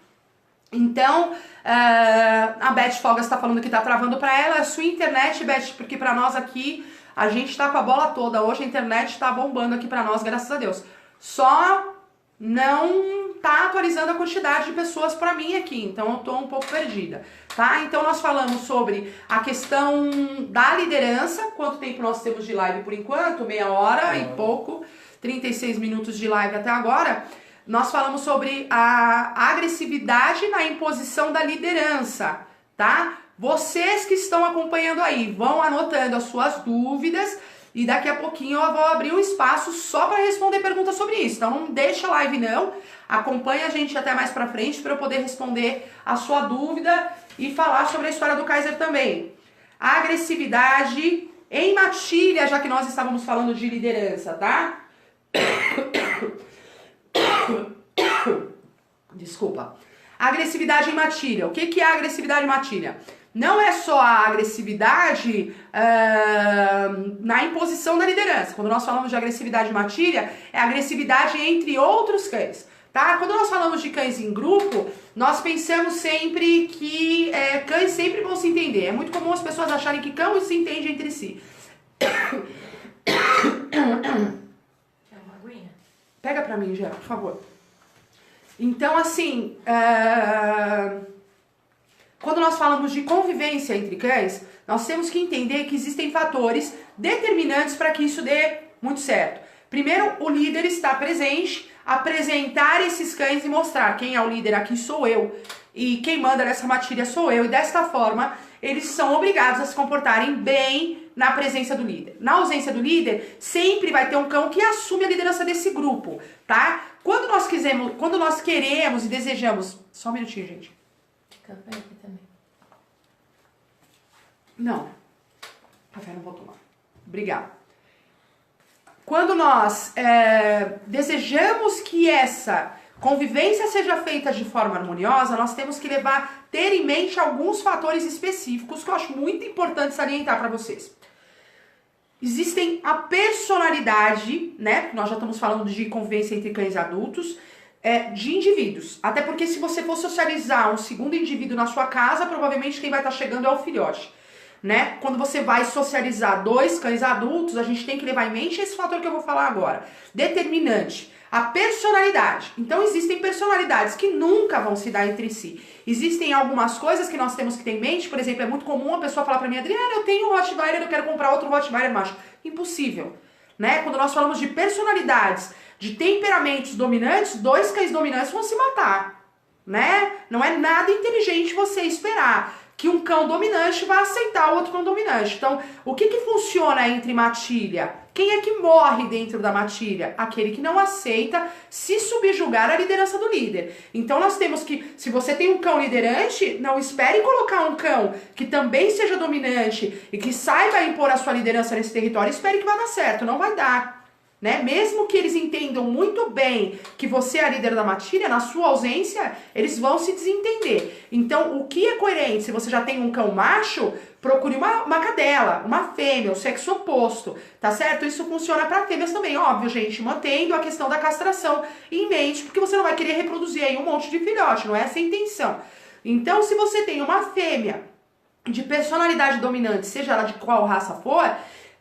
Então, a Beth Fogas está falando que tá travando pra ela, é sua internet, Beth, porque pra nós aqui, a gente tá com a bola toda, hoje a internet tá bombando aqui pra nós, graças a Deus. Só não tá atualizando a quantidade de pessoas pra mim aqui, então eu tô um pouco perdida, tá? Então nós falamos sobre a questão da liderança, quanto tempo nós temos de live por enquanto, meia hora e pouco, 36 minutos de live até agora. Nós falamos sobre a agressividade na imposição da liderança, tá? Vocês que estão acompanhando aí, vão anotando as suas dúvidas e daqui a pouquinho eu vou abrir um espaço só para responder perguntas sobre isso. Então não deixa a live não, acompanha a gente até mais pra frente para eu poder responder a sua dúvida e falar sobre a história do Kaiser também. A agressividade em matilha, já que nós estávamos falando de liderança, tá? Desculpa. Agressividade em matilha. O que é a agressividade em matilha? Não é só a agressividade na imposição da liderança. Quando nós falamos de agressividade em matilha, é agressividade entre outros cães. Tá? Quando nós falamos de cães em grupo, nós pensamos sempre que cães sempre vão se entender. É muito comum as pessoas acharem que cães se entendem entre si. Pega pra mim, Gé, por favor. Então, assim, quando nós falamos de convivência entre cães, nós temos que entender que existem fatores determinantes para que isso dê muito certo. Primeiro, o líder está presente, apresentar esses cães e mostrar quem é o líder aqui sou eu e quem manda nessa matilha sou eu. E desta forma, eles são obrigados a se comportarem bem na presença do líder. Na ausência do líder, sempre vai ter um cão que assume a liderança desse grupo, tá? Quando nós queremos e desejamos... Só um minutinho, gente. Café aqui também. Não. Café não vou tomar. Obrigada. Quando nós desejamos que essa convivência seja feita de forma harmoniosa, nós temos que ter em mente alguns fatores específicos que eu acho muito importante salientar para vocês. Existem a personalidade, né? Nós já estamos falando de convivência entre cães adultos, de indivíduos. Até porque se você for socializar um segundo indivíduo na sua casa, provavelmente quem vai estar chegando é o filhote, né? Quando você vai socializar dois cães adultos, a gente tem que levar em mente esse fator que eu vou falar agora. Determinante. A personalidade. Então existem personalidades que nunca vão se dar entre si. Existem algumas coisas que nós temos que ter em mente. Por exemplo, é muito comum a pessoa falar pra mim, Adriana, eu tenho um Rottweiler, eu quero comprar outro Rottweiler macho. Impossível, né? Quando nós falamos de personalidades, de temperamentos dominantes, dois cães dominantes vão se matar, né? Não é nada inteligente você esperar que um cão dominante vai aceitar o outro cão dominante. Então, o que funciona entre matilha? Quem é que morre dentro da matilha? Aquele que não aceita se subjugar à liderança do líder. Então, nós temos que, se você tem um cão liderante, não espere colocar um cão que também seja dominante e que saiba impor a sua liderança nesse território, espere que vai dar certo. Não vai dar. Né? Mesmo que eles entendam muito bem que você é a líder da matilha, na sua ausência, eles vão se desentender. Então, o que é coerente? Se você já tem um cão macho, procure uma cadela, uma fêmea, o sexo oposto, tá certo? Isso funciona para fêmeas também, óbvio, gente, mantendo a questão da castração em mente, porque você não vai querer reproduzir aí um monte de filhote, não é essa a intenção. Então, se você tem uma fêmea de personalidade dominante, seja ela de qual raça for,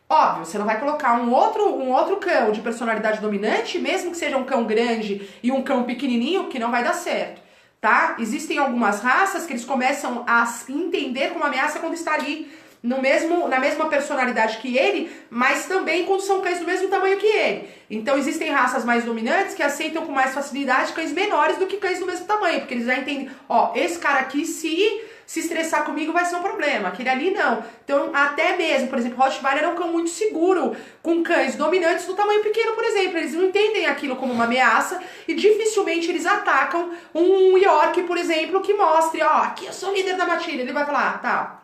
óbvio, você não vai colocar um outro cão de personalidade dominante, mesmo que seja um cão grande e um cão pequenininho, que não vai dar certo, tá? Existem algumas raças que eles começam a entender como ameaça quando está ali na mesma personalidade que ele, mas também quando são cães do mesmo tamanho que ele. Então existem raças mais dominantes que aceitam com mais facilidade cães menores do que cães do mesmo tamanho, porque eles já entendem, ó, esse cara aqui se estressar comigo vai ser um problema, aquele ali não. Então, até mesmo, por exemplo, Rottweiler é um cão muito seguro, com cães dominantes do tamanho pequeno, por exemplo. Eles não entendem aquilo como uma ameaça e dificilmente eles atacam um York, por exemplo, que mostre, ó, aqui eu sou o líder da matilha. Ele vai falar, tá,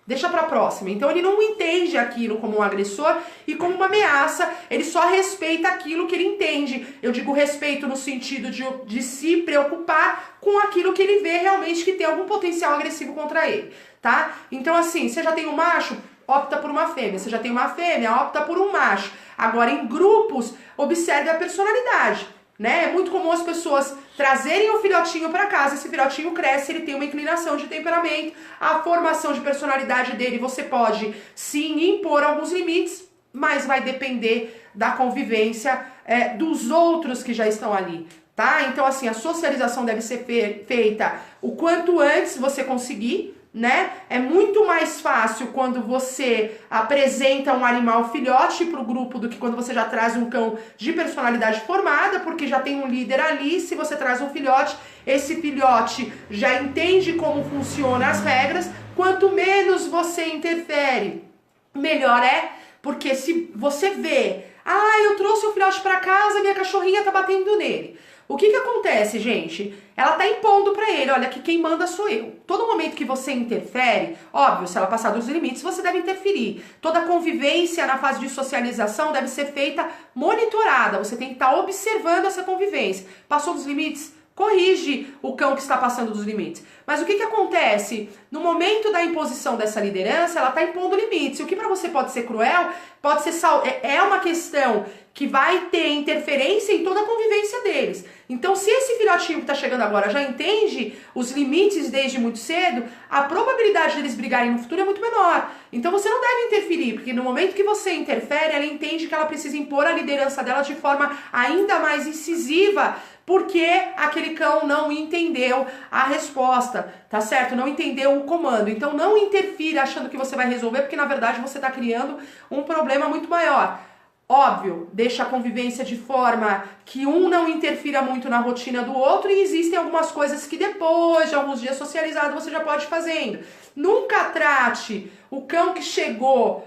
Deixa pra próxima. Então ele não entende aquilo como um agressor e como uma ameaça, ele só respeita aquilo que ele entende. Eu digo respeito no sentido de se preocupar com aquilo que ele vê realmente que tem algum potencial agressivo contra ele, tá? Então assim, você já tem um macho, opta por uma fêmea. Você já tem uma fêmea, opta por um macho. Agora em grupos, observe a personalidade. Né? É muito comum as pessoas trazerem o filhotinho para casa, esse filhotinho cresce, ele tem uma inclinação de temperamento, a formação de personalidade dele, você pode sim impor alguns limites, mas vai depender da convivência dos outros que já estão ali, tá? Então assim, a socialização deve ser feita o quanto antes você conseguir, né? É muito mais fácil quando você apresenta um animal filhote para o grupo do que quando você já traz um cão de personalidade formada, porque já tem um líder ali. Se você traz um filhote, esse filhote já entende como funcionam as regras. Quanto menos você interfere, melhor é, porque se você vê, eu trouxe o filhote para casa, minha cachorrinha tá batendo nele. O que acontece, gente? Ela tá impondo pra ele, olha, que quem manda sou eu. Todo momento que você interfere, óbvio, se ela passar dos limites, você deve interferir. Toda convivência na fase de socialização deve ser feita monitorada. Você tem que estar observando essa convivência. Passou dos limites? Corrige o cão que está passando dos limites. Mas o que acontece? No momento da imposição dessa liderança, ela está impondo limites. O que para você pode ser cruel, pode ser é uma questão que vai ter interferência em toda a convivência deles. Então, se esse filhotinho que está chegando agora já entende os limites desde muito cedo, a probabilidade deles brigarem no futuro é muito menor. Então, você não deve interferir, porque no momento que você interfere, ela entende que ela precisa impor a liderança dela de forma ainda mais incisiva, porque aquele cão não entendeu a resposta, tá certo? Não entendeu o comando. Então não interfira achando que você vai resolver, porque na verdade você está criando um problema muito maior. Óbvio, deixa a convivência de forma que um não interfira muito na rotina do outro, e existem algumas coisas que depois de alguns dias socializado você já pode ir fazendo. Nunca trate o cão que chegou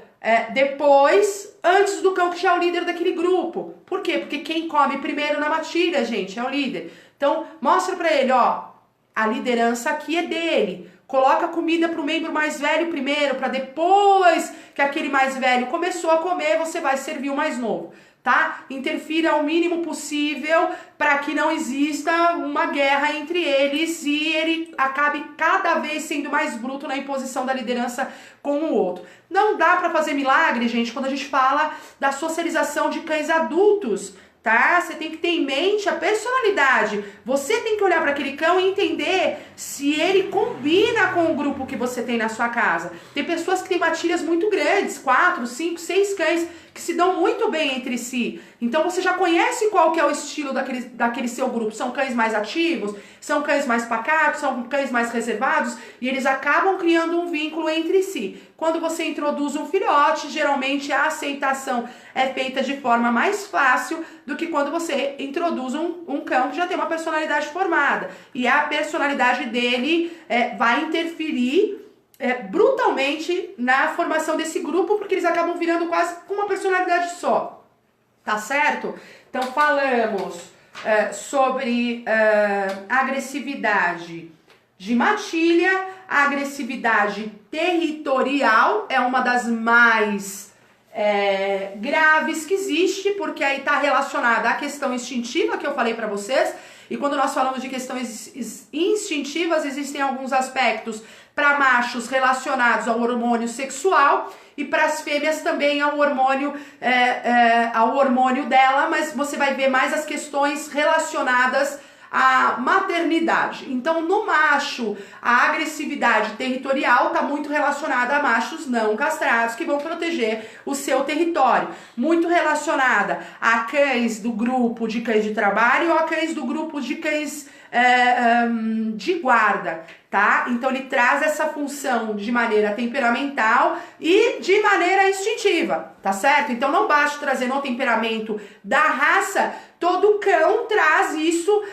depois, antes do cão que já é o líder daquele grupo. Por quê? Porque quem come primeiro na matilha, gente, é o líder. Então, mostra pra ele, ó, a liderança aqui é dele. Coloca comida pro membro mais velho primeiro, pra depois que aquele mais velho começou a comer, você vai servir o mais novo, tá? Interfira ao mínimo possível para que não exista uma guerra entre eles e ele acabe cada vez sendo mais bruto na imposição da liderança com o outro. Não dá para fazer milagre, gente, quando a gente fala da socialização de cães adultos, tá? Você tem que ter em mente a personalidade. Você tem que olhar para aquele cão e entender se ele combina com o grupo que você tem na sua casa. Tem pessoas que têm matilhas muito grandes, 4, 5, 6 cães, que se dão muito bem entre si. Então você já conhece qual que é o estilo daquele seu grupo. São cães mais ativos, são cães mais pacatos, são cães mais reservados, e eles acabam criando um vínculo entre si. Quando você introduz um filhote, geralmente a aceitação é feita de forma mais fácil do que quando você introduz um cão que já tem uma personalidade formada. E a personalidade dele vai interferir brutalmente na formação desse grupo, porque eles acabam virando quase com uma personalidade só, tá certo? Então falamos sobre agressividade de matilha. A agressividade territorial é uma das mais graves que existe, porque aí está relacionada à questão instintiva que eu falei para vocês. E quando nós falamos de questões instintivas, existem alguns aspectos para machos relacionados ao hormônio sexual e para as fêmeas também ao hormônio dela, mas você vai ver mais as questões relacionadas à maternidade. Então, no macho, a agressividade territorial está muito relacionada a machos não castrados que vão proteger o seu território, muito relacionada a cães do grupo de cães de trabalho ou a cães do grupo de cães de guarda, tá? Então ele traz essa função de maneira temperamental e de maneira instintiva, tá certo? Então não basta trazer no temperamento da raça, todo cão traz isso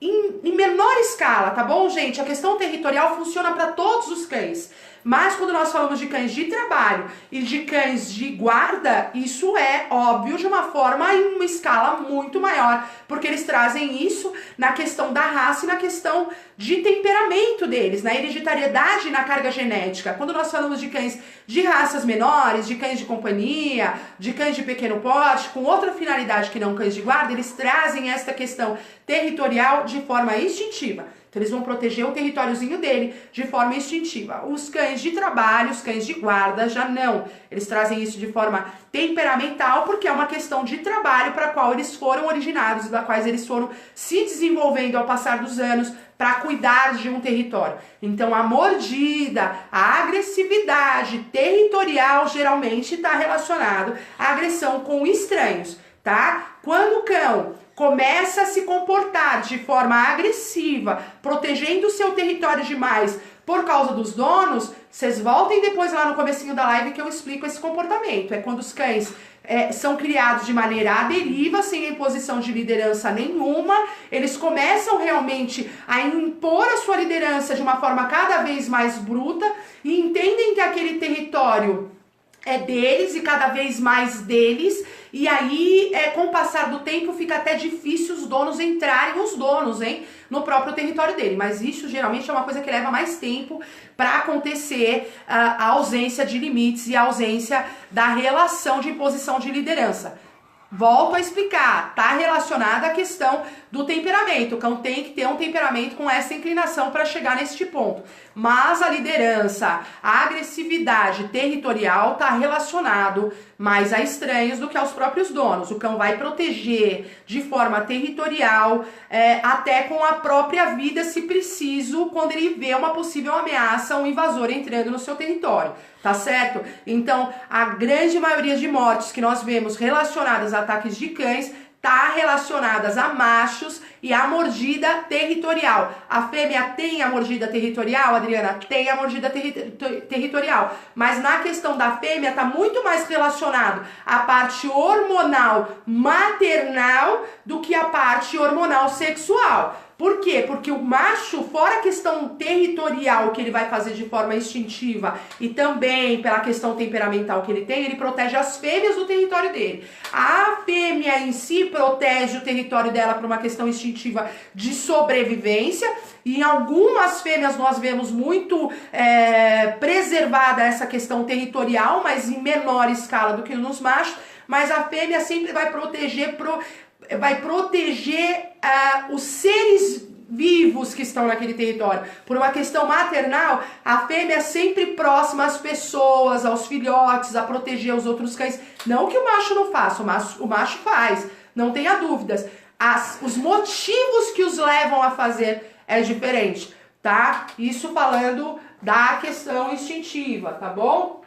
em menor escala, tá bom, gente? A questão territorial funciona para todos os cães. Mas quando nós falamos de cães de trabalho e de cães de guarda, isso é óbvio de uma forma em uma escala muito maior, porque eles trazem isso na questão da raça e na questão de temperamento deles, na hereditariedade e na carga genética. Quando nós falamos de cães de raças menores, de cães de companhia, de cães de pequeno porte, com outra finalidade que não cães de guarda, eles trazem esta questão territorial de forma instintiva. Então eles vão proteger o territóriozinho dele de forma instintiva. Os cães de trabalho, os cães de guarda já não. Eles trazem isso de forma temperamental porque é uma questão de trabalho para a qual eles foram originados, da quais eles foram se desenvolvendo ao passar dos anos para cuidar de um território. Então a mordida, a agressividade territorial geralmente está relacionado à agressão com estranhos, tá? Quando o cão começa a se comportar de forma agressiva, protegendo o seu território demais por causa dos donos, vocês voltem depois lá no comecinho da live que eu explico esse comportamento. É quando os cães são criados de maneira à deriva, sem imposição de liderança nenhuma, eles começam realmente a impor a sua liderança de uma forma cada vez mais bruta e entendem que aquele território é deles e cada vez mais deles, e aí, com o passar do tempo, fica até difícil os donos entrarem, no próprio território dele. Mas isso geralmente é uma coisa que leva mais tempo para acontecer a ausência de limites e a ausência da relação de imposição de liderança. Volto a explicar, tá relacionada à questão do temperamento. O cão tem que ter um temperamento com essa inclinação para chegar neste ponto. Mas a liderança, a agressividade territorial tá relacionado mais a estranhos do que aos próprios donos. O cão vai proteger de forma territorial, até com a própria vida, se preciso, quando ele vê uma possível ameaça, um invasor entrando no seu território. Tá certo? Então, a grande maioria de mortes que nós vemos relacionadas a ataques de cães tá relacionadas a machos e a mordida territorial. A fêmea tem a mordida territorial, Adriana? Tem a mordida territorial. Mas na questão da fêmea tá muito mais relacionado à parte hormonal maternal do que a parte hormonal sexual. Por quê? Porque o macho, fora a questão territorial que ele vai fazer de forma instintiva e também pela questão temperamental que ele tem, ele protege as fêmeas do território dele. A fêmea em si protege o território dela por uma questão instintiva de sobrevivência, e em algumas fêmeas nós vemos muito preservada essa questão territorial, mas em menor escala do que nos machos, mas a fêmea sempre vai proteger os seres vivos que estão naquele território. Por uma questão maternal, a fêmea é sempre próxima às pessoas, aos filhotes, a proteger os outros cães. Não que o macho não faça, o macho faz, não tenha dúvidas. Os motivos que os levam a fazer é diferente, tá? Isso falando da questão instintiva, tá bom?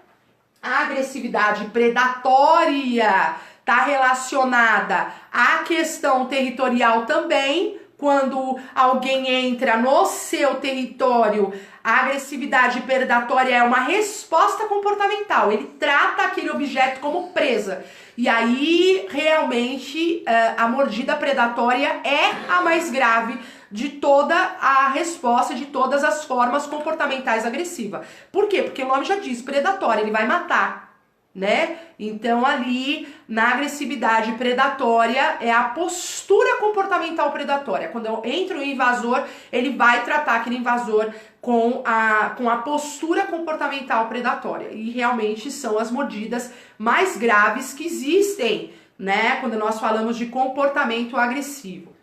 A agressividade predatória está relacionada à questão territorial também. Quando alguém entra no seu território, a agressividade predatória é uma resposta comportamental. Ele trata aquele objeto como presa. E aí, realmente, a mordida predatória é a mais grave de toda a resposta, de todas as formas comportamentais agressivas. Por quê? Porque o nome já diz, predatória, ele vai matar, né? Então ali na agressividade predatória é a postura comportamental predatória. Quando entra o invasor, ele vai tratar aquele invasor com a postura comportamental predatória. E realmente são as mordidas mais graves que existem, né? Quando nós falamos de comportamento agressivo,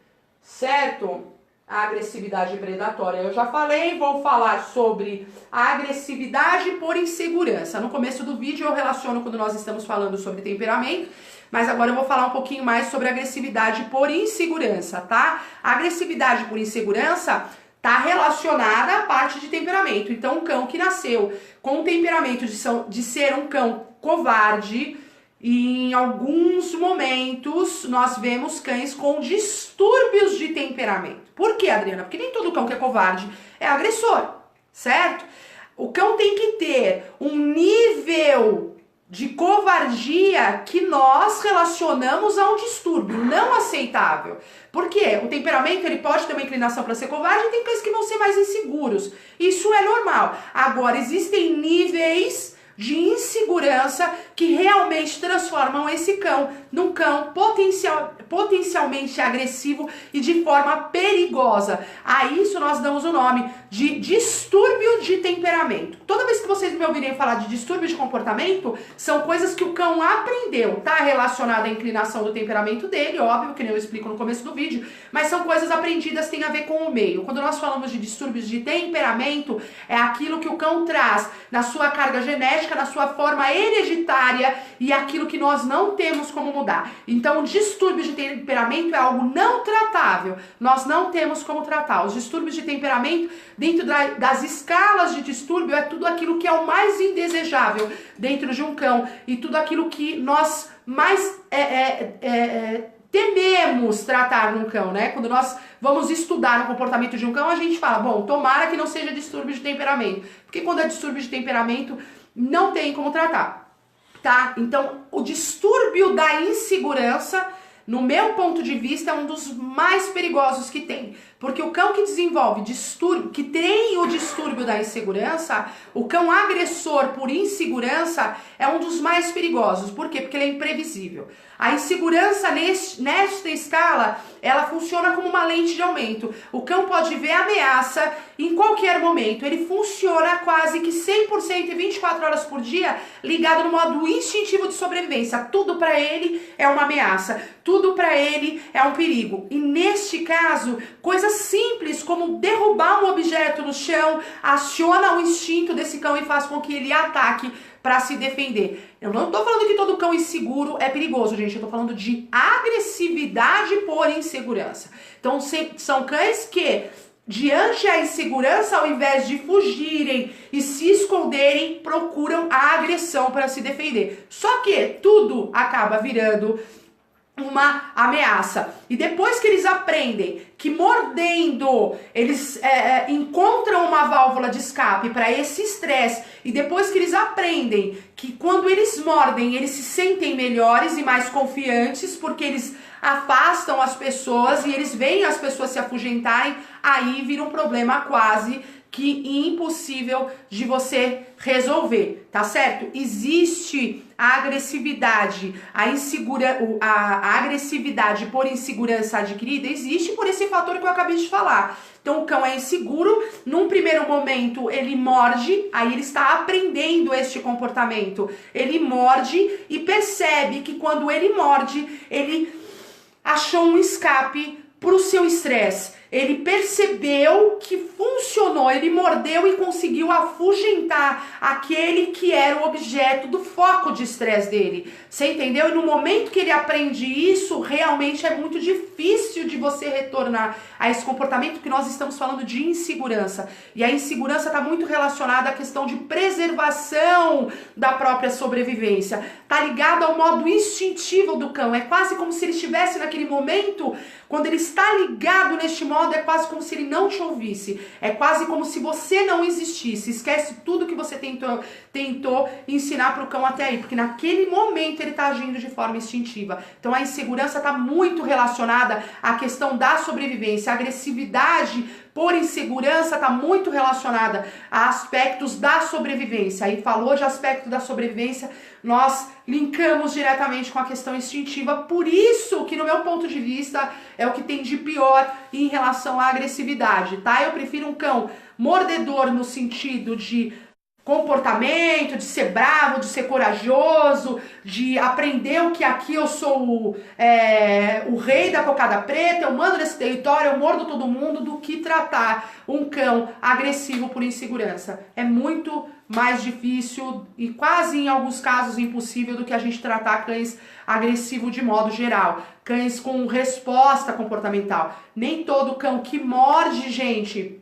certo? A agressividade predatória eu já falei, vou falar sobre a agressividade por insegurança. No começo do vídeo eu relaciono quando nós estamos falando sobre temperamento, mas agora eu vou falar um pouquinho mais sobre agressividade por insegurança, tá? A agressividade por insegurança tá relacionada à parte de temperamento. Então, um cão que nasceu com o temperamento de ser um cão covarde, e em alguns momentos nós vemos cães com distúrbios de temperamento. Por quê, Adriana? Porque nem todo cão que é covarde é agressor, certo? O cão tem que ter um nível de covardia que nós relacionamos a um distúrbio não aceitável. Por quê? O temperamento ele pode ter uma inclinação para ser covarde e tem cães que vão ser mais inseguros. Isso é normal. Agora, existem níveis de insegurança que realmente transformam esse cão num cão potencialmente agressivo e de forma perigosa. A isso nós damos o nome de distúrbio de temperamento. Toda vez que vocês me ouvirem falar de distúrbio de comportamento, são coisas que o cão aprendeu. Tá relacionado à inclinação do temperamento dele, óbvio, que nem eu explico no começo do vídeo, mas são coisas aprendidas, tem a ver com o meio. Quando nós falamos de distúrbios de temperamento, é aquilo que o cão traz na sua carga genética, na sua forma hereditária e aquilo que nós não temos como mudar. Então, o distúrbio de temperamento é algo não tratável. Nós não temos como tratar. Os distúrbios de temperamento, dentro das escalas de distúrbio, é tudo aquilo que é o mais indesejável dentro de um cão e tudo aquilo que nós mais tememos tratar num cão, né? Quando nós vamos estudar o comportamento de um cão, a gente fala, bom, tomara que não seja distúrbio de temperamento. Porque quando é distúrbio de temperamento, não tem como tratar, tá? Então, o distúrbio da insegurança, no meu ponto de vista, é um dos mais perigosos que tem. Porque o cão que desenvolve distúrbio, que tem o distúrbio da insegurança, o cão agressor por insegurança é um dos mais perigosos. Por quê? Porque ele é imprevisível. A insegurança nesta escala, ela funciona como uma lente de aumento. O cão pode ver ameaça em qualquer momento. Ele funciona quase que 100% e 24 horas por dia ligado no modo instintivo de sobrevivência. Tudo para ele é uma ameaça. Tudo para ele é um perigo. E neste caso, coisas simples como derrubar um objeto no chão aciona o instinto desse cão e faz com que ele ataque para se defender. Eu não tô falando que todo cão inseguro é perigoso, gente. Eu tô falando de agressividade por insegurança. Então, são cães que, diante da insegurança, ao invés de fugirem e se esconderem, procuram a agressão para se defender. Só que tudo acaba virando uma ameaça. E depois que eles aprendem que mordendo eles encontram uma válvula de escape para esse estresse, e depois que eles aprendem que quando eles mordem eles se sentem melhores e mais confiantes porque eles afastam as pessoas e eles veem as pessoas se afugentarem, aí vira um problema quase que impossível de você resolver, tá certo? Existe a agressividade, a agressividade por insegurança adquirida, existe por esse fator que eu acabei de falar. Então o cão é inseguro, num primeiro momento ele morde, aí ele está aprendendo este comportamento. Ele morde e percebe que quando ele morde, ele achou um escape para o seu estresse. Ele percebeu que funcionou, ele mordeu e conseguiu afugentar aquele que era o objeto do foco de estresse dele. Você entendeu? E no momento que ele aprende isso, realmente é muito difícil de você retornar a esse comportamento, que nós estamos falando de insegurança. E a insegurança está muito relacionada à questão de preservação da própria sobrevivência. Está ligado ao modo instintivo do cão. É quase como se ele estivesse naquele momento, quando ele está ligado neste modo, é quase como se ele não te ouvisse. É quase como se você não existisse. Esquece tudo que você tentou ensinar para o cão até aí. Porque naquele momento ele está agindo de forma instintiva. Então a insegurança está muito relacionada à questão da sobrevivência. A agressividade por insegurança está muito relacionada a aspectos da sobrevivência. Aí falou de aspecto da sobrevivência, nós linkamos diretamente com a questão instintiva. Por isso que, no meu ponto de vista, é o que tem de pior em relação à agressividade, tá? Eu prefiro um cão mordedor no sentido de comportamento, de ser bravo, de ser corajoso, de aprender o que aqui eu sou o rei da cocada preta, eu mando nesse território, eu mordo todo mundo, do que tratar um cão agressivo por insegurança. É muito mais difícil e quase em alguns casos impossível do que a gente tratar cães agressivos de modo geral, cães com resposta comportamental. Nem todo cão que morde, gente,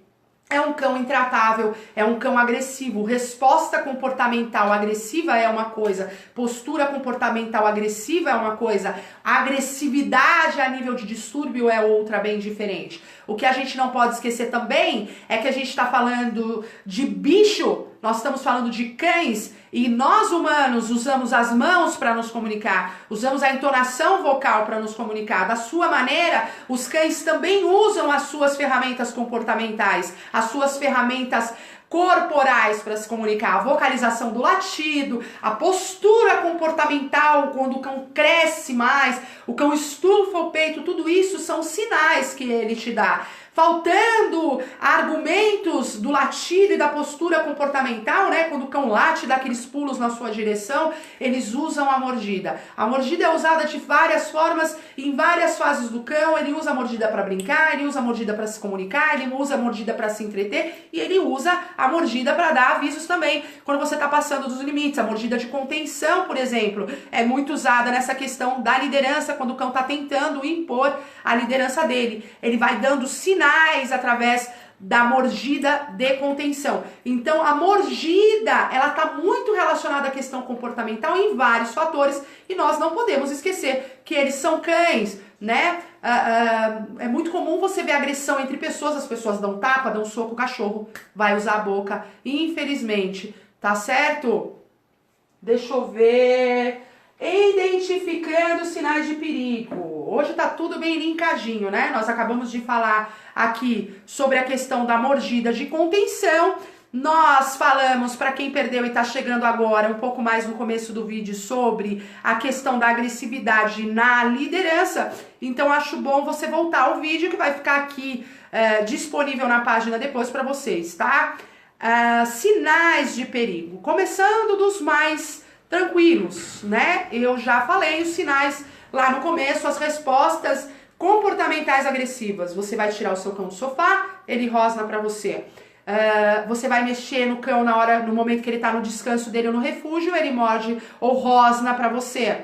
é um cão intratável, é um cão agressivo. Resposta comportamental agressiva é uma coisa, postura comportamental agressiva é uma coisa, agressividade a nível de distúrbio é outra bem diferente. O que a gente não pode esquecer também é que a gente está falando de bicho nós estamos falando de cães e nós humanos usamos as mãos para nos comunicar, usamos a entonação vocal para nos comunicar. Da sua maneira, os cães também usam as suas ferramentas comportamentais, as suas ferramentas corporais para se comunicar, a vocalização do latido, a postura comportamental quando o cão cresce mais, o cão estufa o peito, tudo isso são sinais que ele te dá. Faltando argumentos do latido e da postura comportamental, né? Quando o cão late, dá aqueles pulos na sua direção, eles usam a mordida. A mordida é usada de várias formas, em várias fases do cão. Ele usa a mordida para brincar, ele usa a mordida para se comunicar, ele usa a mordida para se entreter e ele usa a mordida para dar avisos também. Quando você está passando dos limites, a mordida de contenção, por exemplo, é muito usada nessa questão da liderança, quando o cão está tentando impor a liderança dele. Ele vai dando sinais através da mordida de contenção. Então, a mordida, ela está muito relacionada à questão comportamental em vários fatores e nós não podemos esquecer que eles são cães, né? É muito comum você ver agressão entre pessoas, as pessoas dão tapa, dão soco, o cachorro vai usar a boca, infelizmente, tá certo? Deixa eu ver... Identificando sinais de perigo. Hoje tá tudo bem linkadinho, né? Nós acabamos de falar aqui sobre a questão da mordida de contenção. Nós falamos, para quem perdeu e tá chegando agora, um pouco mais no começo do vídeo, sobre a questão da agressividade na liderança. Então acho bom você voltar ao vídeo que vai ficar aqui disponível na página depois para vocês, tá? Sinais de perigo. Começando dos mais tranquilos, né? Eu já falei os sinais lá no começo, as respostas comportamentais agressivas. Você vai tirar o seu cão do sofá, ele rosna pra você. Você vai mexer no cão no momento que ele tá no descanso dele ou no refúgio, ele morde ou rosna pra você.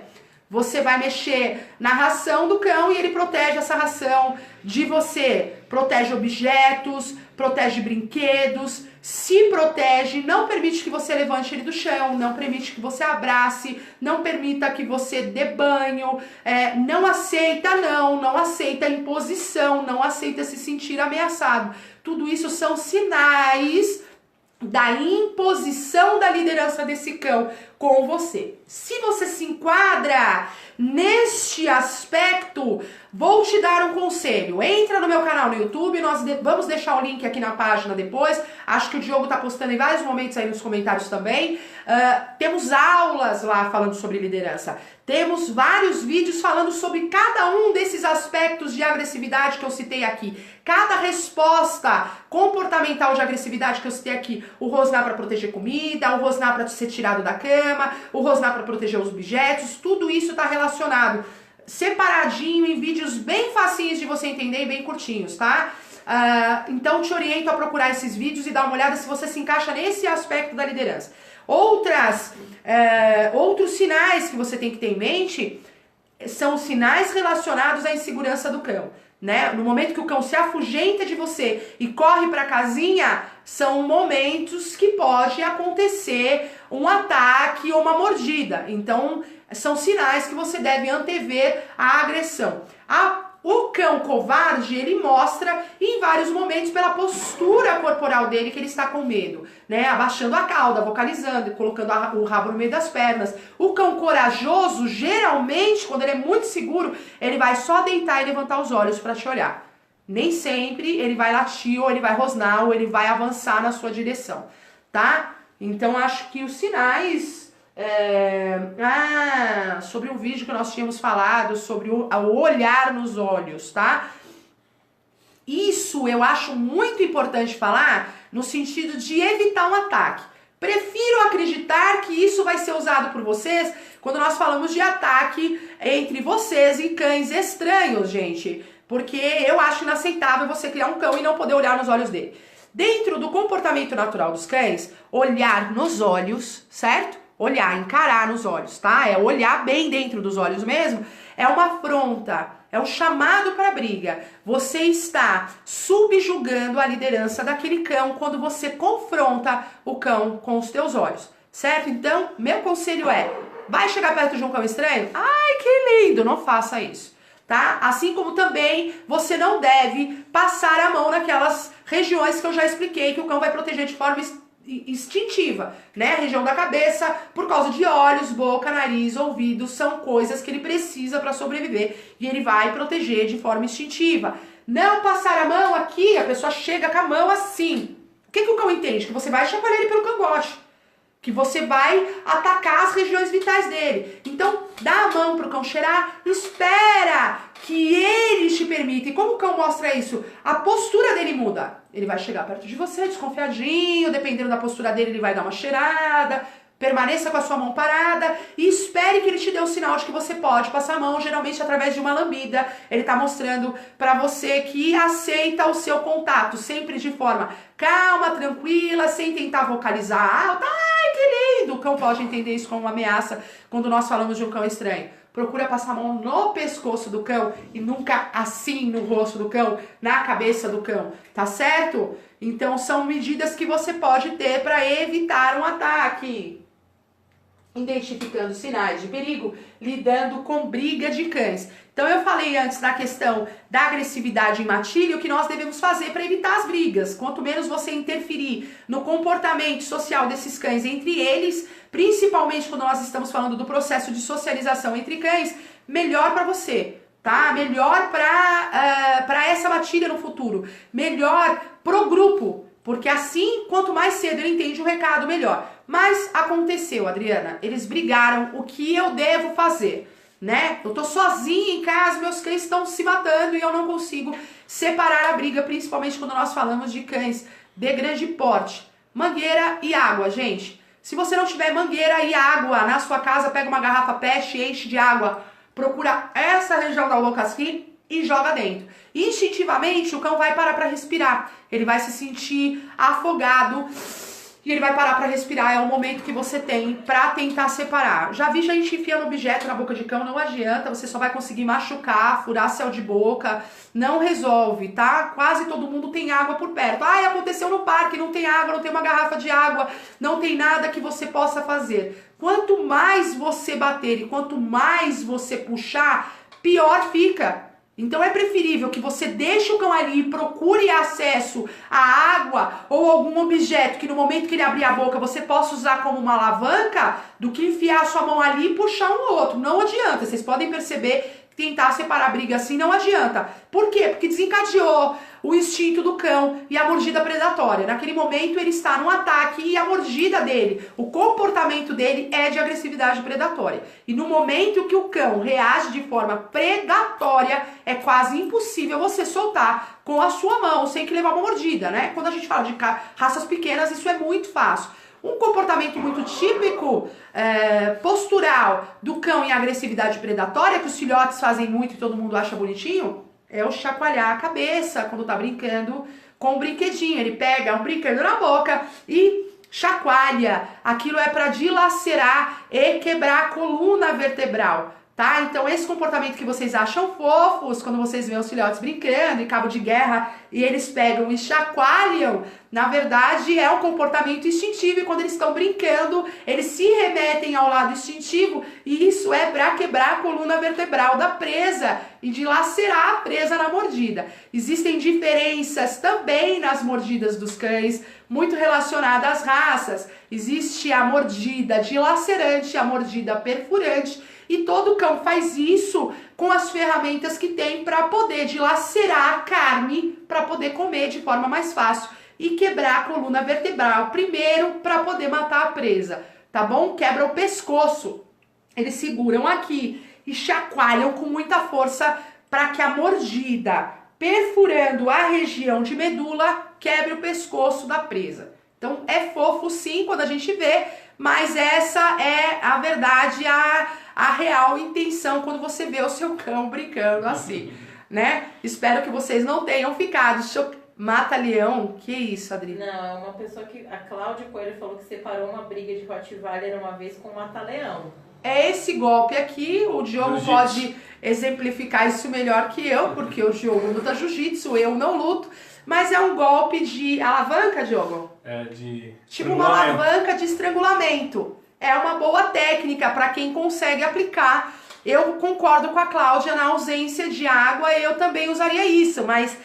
Você vai mexer na ração do cão e ele protege essa ração de você. Protege objetos, protege brinquedos, se protege, não permite que você levante ele do chão, não permite que você abrace, não permita que você dê banho, não aceita imposição, não aceita se sentir ameaçado. Tudo isso são sinais da imposição da liderança desse cão com você. Se você se enquadra neste aspecto, vou te dar um conselho. Entra no meu canal no YouTube, nós vamos deixar o link aqui na página depois. Acho que o Diogo tá postando em vários momentos aí nos comentários também. Temos aulas lá falando sobre liderança. Temos vários vídeos falando sobre cada um desses aspectos de agressividade que eu citei aqui. Cada resposta comportamental de agressividade que eu citei aqui. O rosnar para proteger comida, o rosnar para ser tirado da cama, o rosnar para proteger os objetos, tudo isso está relacionado, separadinho em vídeos bem facinhos de você entender e bem curtinhos, tá? Então te oriento a procurar esses vídeos e dar uma olhada se você se encaixa nesse aspecto da liderança. Outros sinais que você tem que ter em mente são sinais relacionados à insegurança do cão, né? No momento que o cão se afugenta de você e corre para a casinha, são momentos que pode acontecer um ataque ou uma mordida. Então, são sinais que você deve antever a agressão. O cão covarde, ele mostra em vários momentos pela postura corporal dele que ele está com medo, né? Abaixando a cauda, vocalizando, colocando o rabo no meio das pernas. O cão corajoso, geralmente, quando ele é muito seguro, ele vai só deitar e levantar os olhos para te olhar. Nem sempre ele vai latir, ou ele vai rosnar, ou ele vai avançar na sua direção, tá? Então, acho que os sinais... sobre um vídeo que nós tínhamos falado, sobre o olhar nos olhos, tá? Isso eu acho muito importante falar no sentido de evitar um ataque. Prefiro acreditar que isso vai ser usado por vocês quando nós falamos de ataque entre vocês e cães estranhos, gente. Porque eu acho inaceitável você criar um cão e não poder olhar nos olhos dele. Dentro do comportamento natural dos cães, olhar nos olhos, certo? Olhar, encarar nos olhos, tá? É olhar bem dentro dos olhos mesmo. É uma afronta, é um chamado para briga. Você está subjugando a liderança daquele cão quando você confronta o cão com os teus olhos, certo? Então, meu conselho é, vai chegar perto de um cão estranho? Ai, que lindo! Não faça isso, tá? Assim como também você não deve passar a mão naquelas regiões que eu já expliquei que o cão vai proteger de forma instintiva, né? A região da cabeça, por causa de olhos, boca, nariz, ouvidos, são coisas que ele precisa para sobreviver e ele vai proteger de forma instintiva. Não passar a mão aqui, a pessoa chega com a mão assim. O que o cão entende? Que você vai chacoalhar ele pelo cangote, que você vai atacar as regiões vitais dele. Então, dá a mão pro cão cheirar, espera que ele te permita. E como o cão mostra isso? A postura dele muda. Ele vai chegar perto de você, desconfiadinho, dependendo da postura dele, ele vai dar uma cheirada. Permaneça com a sua mão parada e espere que ele te dê o sinal de que você pode passar a mão, geralmente através de uma lambida. Ele tá mostrando pra você que aceita o seu contato, sempre de forma calma, tranquila, sem tentar vocalizar alto. Ai, que lindo! O cão pode entender isso como uma ameaça quando nós falamos de um cão estranho. Procura passar a mão no pescoço do cão e nunca assim no rosto do cão, na cabeça do cão, tá certo? Então são medidas que você pode ter para evitar um ataque. Identificando sinais de perigo, lidando com briga de cães. Então eu falei antes da questão da agressividade em matilha, o que nós devemos fazer para evitar as brigas. Quanto menos você interferir no comportamento social desses cães entre eles, principalmente quando nós estamos falando do processo de socialização entre cães, melhor para você, tá? Melhor para essa matilha no futuro, melhor pro grupo. Porque assim, quanto mais cedo ele entende o recado, melhor. Mas aconteceu, Adriana, eles brigaram, o que eu devo fazer, né? Eu tô sozinha em casa, meus cães estão se matando e eu não consigo separar a briga, principalmente quando nós falamos de cães de grande porte. Mangueira e água, gente. Se você não tiver mangueira e água na sua casa, pega uma garrafa PET, enche de água, procura essa região da boca aqui e joga dentro. Instintivamente, o cão vai parar para respirar. Ele vai se sentir afogado e ele vai parar para respirar. É o momento que você tem para tentar separar. Já vi gente enfiando objeto na boca de cão, não adianta. Você só vai conseguir machucar, furar céu de boca. Não resolve, tá? Quase todo mundo tem água por perto. Ai, aconteceu no parque, não tem água, não tem uma garrafa de água, não tem nada que você possa fazer. Quanto mais você bater e quanto mais você puxar, pior fica. Então é preferível que você deixe o cão ali e procure acesso à água ou algum objeto que no momento que ele abrir a boca você possa usar como uma alavanca do que enfiar a sua mão ali e puxar um outro. Não adianta, vocês podem perceber que tentar separar a briga assim não adianta. Por quê? Porque desencadeou o instinto do cão e a mordida predatória. Naquele momento ele está num ataque e a mordida dele, o comportamento dele é de agressividade predatória. E no momento que o cão reage de forma predatória, é quase impossível você soltar com a sua mão, sem que levar uma mordida, né? Quando a gente fala de raças pequenas, isso é muito fácil. Um comportamento muito típico, postural do cão em agressividade predatória, que os filhotes fazem muito e todo mundo acha bonitinho, é o chacoalhar a cabeça quando tá brincando com o brinquedinho. Ele pega um brinquedo na boca e chacoalha. Aquilo é para dilacerar e quebrar a coluna vertebral, tá? Então esse comportamento que vocês acham fofos, quando vocês veem os filhotes brincando em cabo de guerra e eles pegam e chacoalham, na verdade é um comportamento instintivo e quando eles estão brincando, eles se remetem ao lado instintivo e isso é para quebrar a coluna vertebral da presa e dilacerar a presa na mordida. Existem diferenças também nas mordidas dos cães, muito relacionada às raças. Existe a mordida dilacerante, a mordida perfurante, e todo cão faz isso com as ferramentas que tem para poder dilacerar a carne, para poder comer de forma mais fácil e quebrar a coluna vertebral, primeiro para poder matar a presa, tá bom? Quebra o pescoço, eles seguram aqui e chacoalham com muita força para que a mordida, perfurando a região de medula, quebre o pescoço da presa. Então é fofo sim quando a gente vê, mas essa é a verdade, a real intenção quando você vê o seu cão brincando assim, né? Espero que vocês não tenham ficado chocados. Mata-leão? Que isso, Adri? Não, é uma pessoa que... A Cláudia Coelho falou que separou uma briga de Rottweiler uma vez com um mata-leão. É esse golpe aqui, o Diogo pode exemplificar isso melhor que eu, porque o Diogo luta jiu-jitsu, eu não luto, mas é um golpe de alavanca, Diogo? É, de tipo uma alavanca de estrangulamento. É uma boa técnica para quem consegue aplicar. Eu concordo com a Cláudia na ausência de água, eu também usaria isso, mas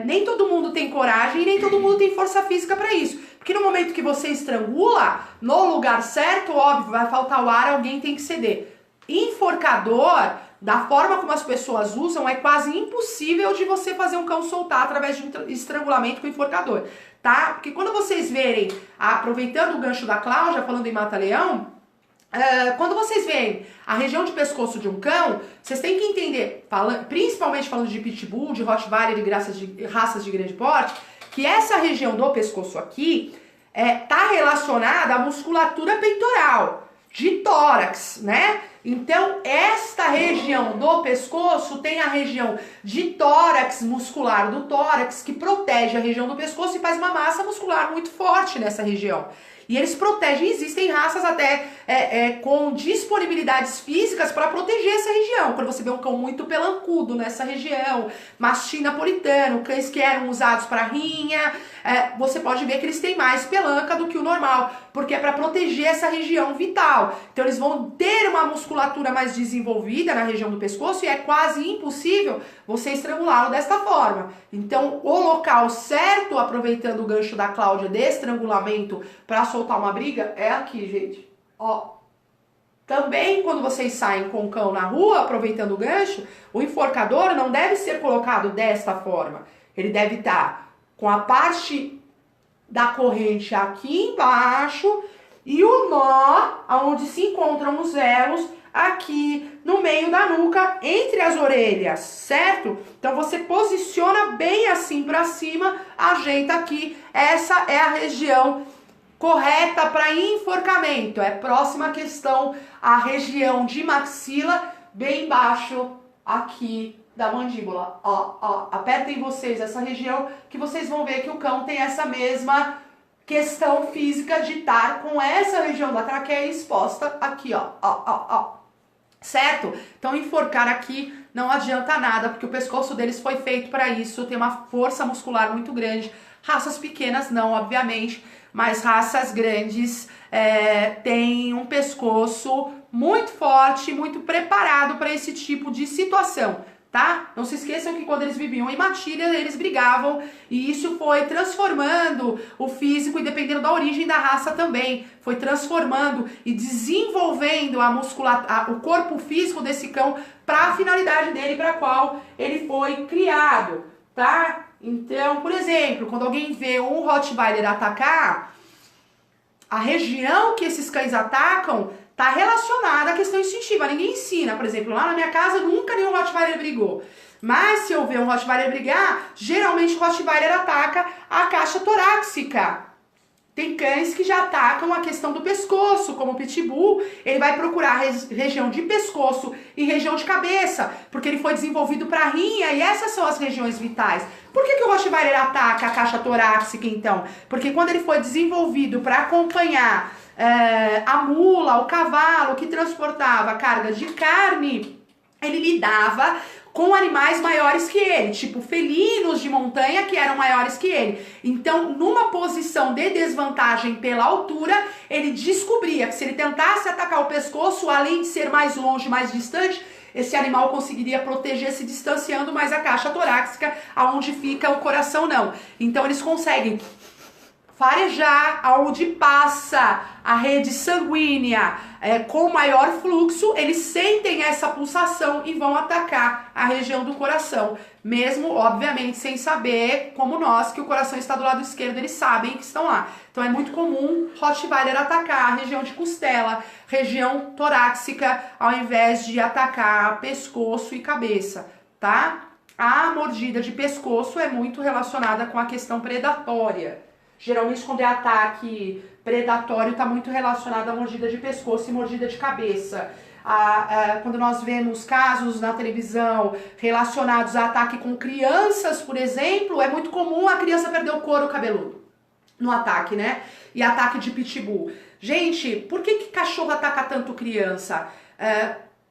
nem todo mundo tem coragem e nem todo mundo tem força física para isso. Porque no momento que você estrangula, no lugar certo, óbvio, vai faltar o ar, alguém tem que ceder. Enforcador, da forma como as pessoas usam, é quase impossível de você fazer um cão soltar através de um estrangulamento com enforcador, tá? Porque quando vocês verem, aproveitando o gancho da Cláudia, falando em mata-leão, quando vocês veem a região de pescoço de um cão, vocês têm que entender, principalmente falando de pitbull, de rottweiler e raças de grande porte, que essa região do pescoço aqui tá relacionada à musculatura peitoral, de tórax, né? Então, esta região do pescoço tem a região de tórax, muscular do tórax, que protege a região do pescoço e faz uma massa muscular muito forte nessa região. E eles protegem, existem raças até com disponibilidades físicas para proteger essa região. Quando você vê um cão muito pelancudo nessa região, mastim napolitano, cães que eram usados para rinha, você pode ver que eles têm mais pelanca do que o normal, porque é para proteger essa região vital. Então eles vão ter uma musculatura mais desenvolvida na região do pescoço e é quase impossível você estrangulá-lo desta forma. Então o local certo, aproveitando o gancho da Cláudia de estrangulamento para soltar uma briga, é aqui, gente. Ó. Também quando vocês saem com o cão na rua, aproveitando o gancho, o enforcador não deve ser colocado desta forma. Ele deve estar com a parte da corrente aqui embaixo e o nó, onde se encontram os elos, aqui no meio da nuca, entre as orelhas, certo? Então você posiciona bem assim para cima, ajeita aqui, essa é a região correta para enforcamento. É próxima questão a região de maxila, bem embaixo aqui da mandíbula. Ó, apertem vocês essa região que vocês vão ver que o cão tem essa mesma questão física de estar com essa região da traqueia exposta aqui, ó. Certo? Então enforcar aqui não adianta nada, porque o pescoço deles foi feito para isso, tem uma força muscular muito grande. Raças pequenas não, obviamente, mas raças grandes têm um pescoço muito forte, muito preparado para esse tipo de situação, tá? Não se esqueçam que quando eles viviam em matilha, eles brigavam e isso foi transformando o físico e dependendo da origem da raça também, foi transformando e desenvolvendo a musculatura, o corpo físico desse cão para a finalidade dele, para a qual ele foi criado, tá? Então, por exemplo, quando alguém vê um Rottweiler atacar, a região que esses cães atacam tá relacionada à questão instintiva. Ninguém ensina, por exemplo, lá na minha casa nunca nenhum Rottweiler brigou. Mas se eu ver um Rottweiler brigar, geralmente o Rottweiler ataca a caixa torácica. Tem cães que já atacam a questão do pescoço, como o Pitbull, ele vai procurar região de pescoço e região de cabeça, porque ele foi desenvolvido para rinha e essas são as regiões vitais. Por que o Rottweiler ataca a caixa torácica, então? Porque quando ele foi desenvolvido para acompanhar a mula, o cavalo que transportava carga de carne, ele lidava com animais maiores que ele, tipo felinos de montanha que eram maiores que ele. Então, numa posição de desvantagem pela altura, ele descobria que se ele tentasse atacar o pescoço, além de ser mais longe, mais distante, esse animal conseguiria proteger se distanciando, mas a caixa torácica, aonde fica o coração, não. Então, eles conseguem farejar aonde passa a rede sanguínea com maior fluxo, eles sentem essa pulsação e vão atacar a região do coração, mesmo, obviamente, sem saber, como nós, que o coração está do lado esquerdo, eles sabem que estão lá. Então é muito comum Rottweiler atacar a região de costela, região torácica, ao invés de atacar pescoço e cabeça, tá? A mordida de pescoço é muito relacionada com a questão predatória. Geralmente, quando é ataque predatório, está muito relacionado à mordida de pescoço e mordida de cabeça. Quando nós vemos casos na televisão relacionados a ataque com crianças, por exemplo, é muito comum a criança perder o couro cabeludo no ataque, né? E ataque de pitbull. Gente, por que cachorro ataca tanto criança?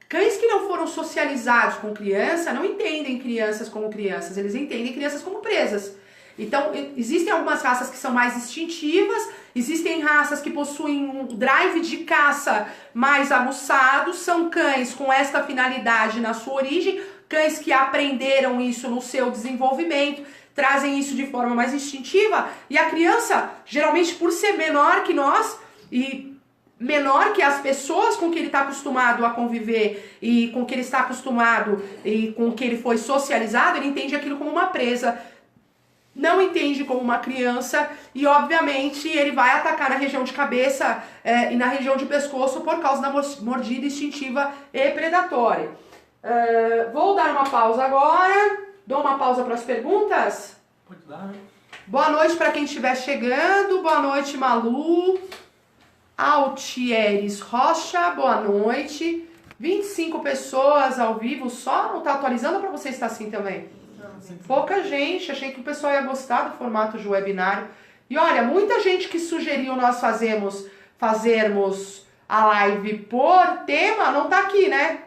Cães que não foram socializados com criança não entendem crianças como crianças, eles entendem crianças como presas. Então, existem algumas raças que são mais instintivas, existem raças que possuem um drive de caça mais aguçado, são cães com esta finalidade na sua origem, cães que aprenderam isso no seu desenvolvimento. trazem isso de forma mais instintiva, e a criança, geralmente por ser menor que nós e menor que as pessoas com que ele está acostumado a conviver e com que ele está acostumado e com que ele foi socializado, ele entende aquilo como uma presa, não entende como uma criança e obviamente ele vai atacar na região de cabeça e na região de pescoço por causa da mordida instintiva e predatória. Vou dar uma pausa agora. Dou uma pausa para as perguntas? Pode dar, né? Boa noite para quem estiver chegando. Boa noite, Malu. Altieres Rocha, boa noite. 25 pessoas ao vivo só? Não tá atualizando para você estar assim também? Não, Pouca gente. Achei que o pessoal ia gostar do formato de webinário. E olha, muita gente que sugeriu nós fazermos a live por tema não tá aqui, né?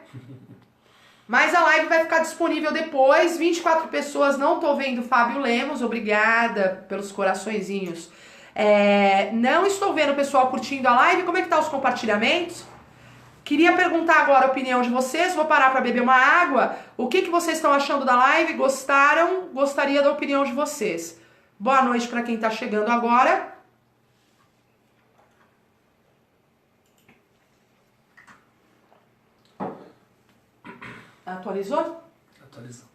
Mas a live vai ficar disponível depois. 24 pessoas, não tô vendo Fábio Lemos, obrigada pelos coraçõezinhos. Não estou vendo o pessoal curtindo a live. Como é que tá os compartilhamentos? Queria perguntar agora a opinião de vocês. Vou parar para beber uma água. O que vocês estão achando da live? Gostaram? Gostaria da opinião de vocês. Boa noite para quem tá chegando agora. Atualizou? Atualizando.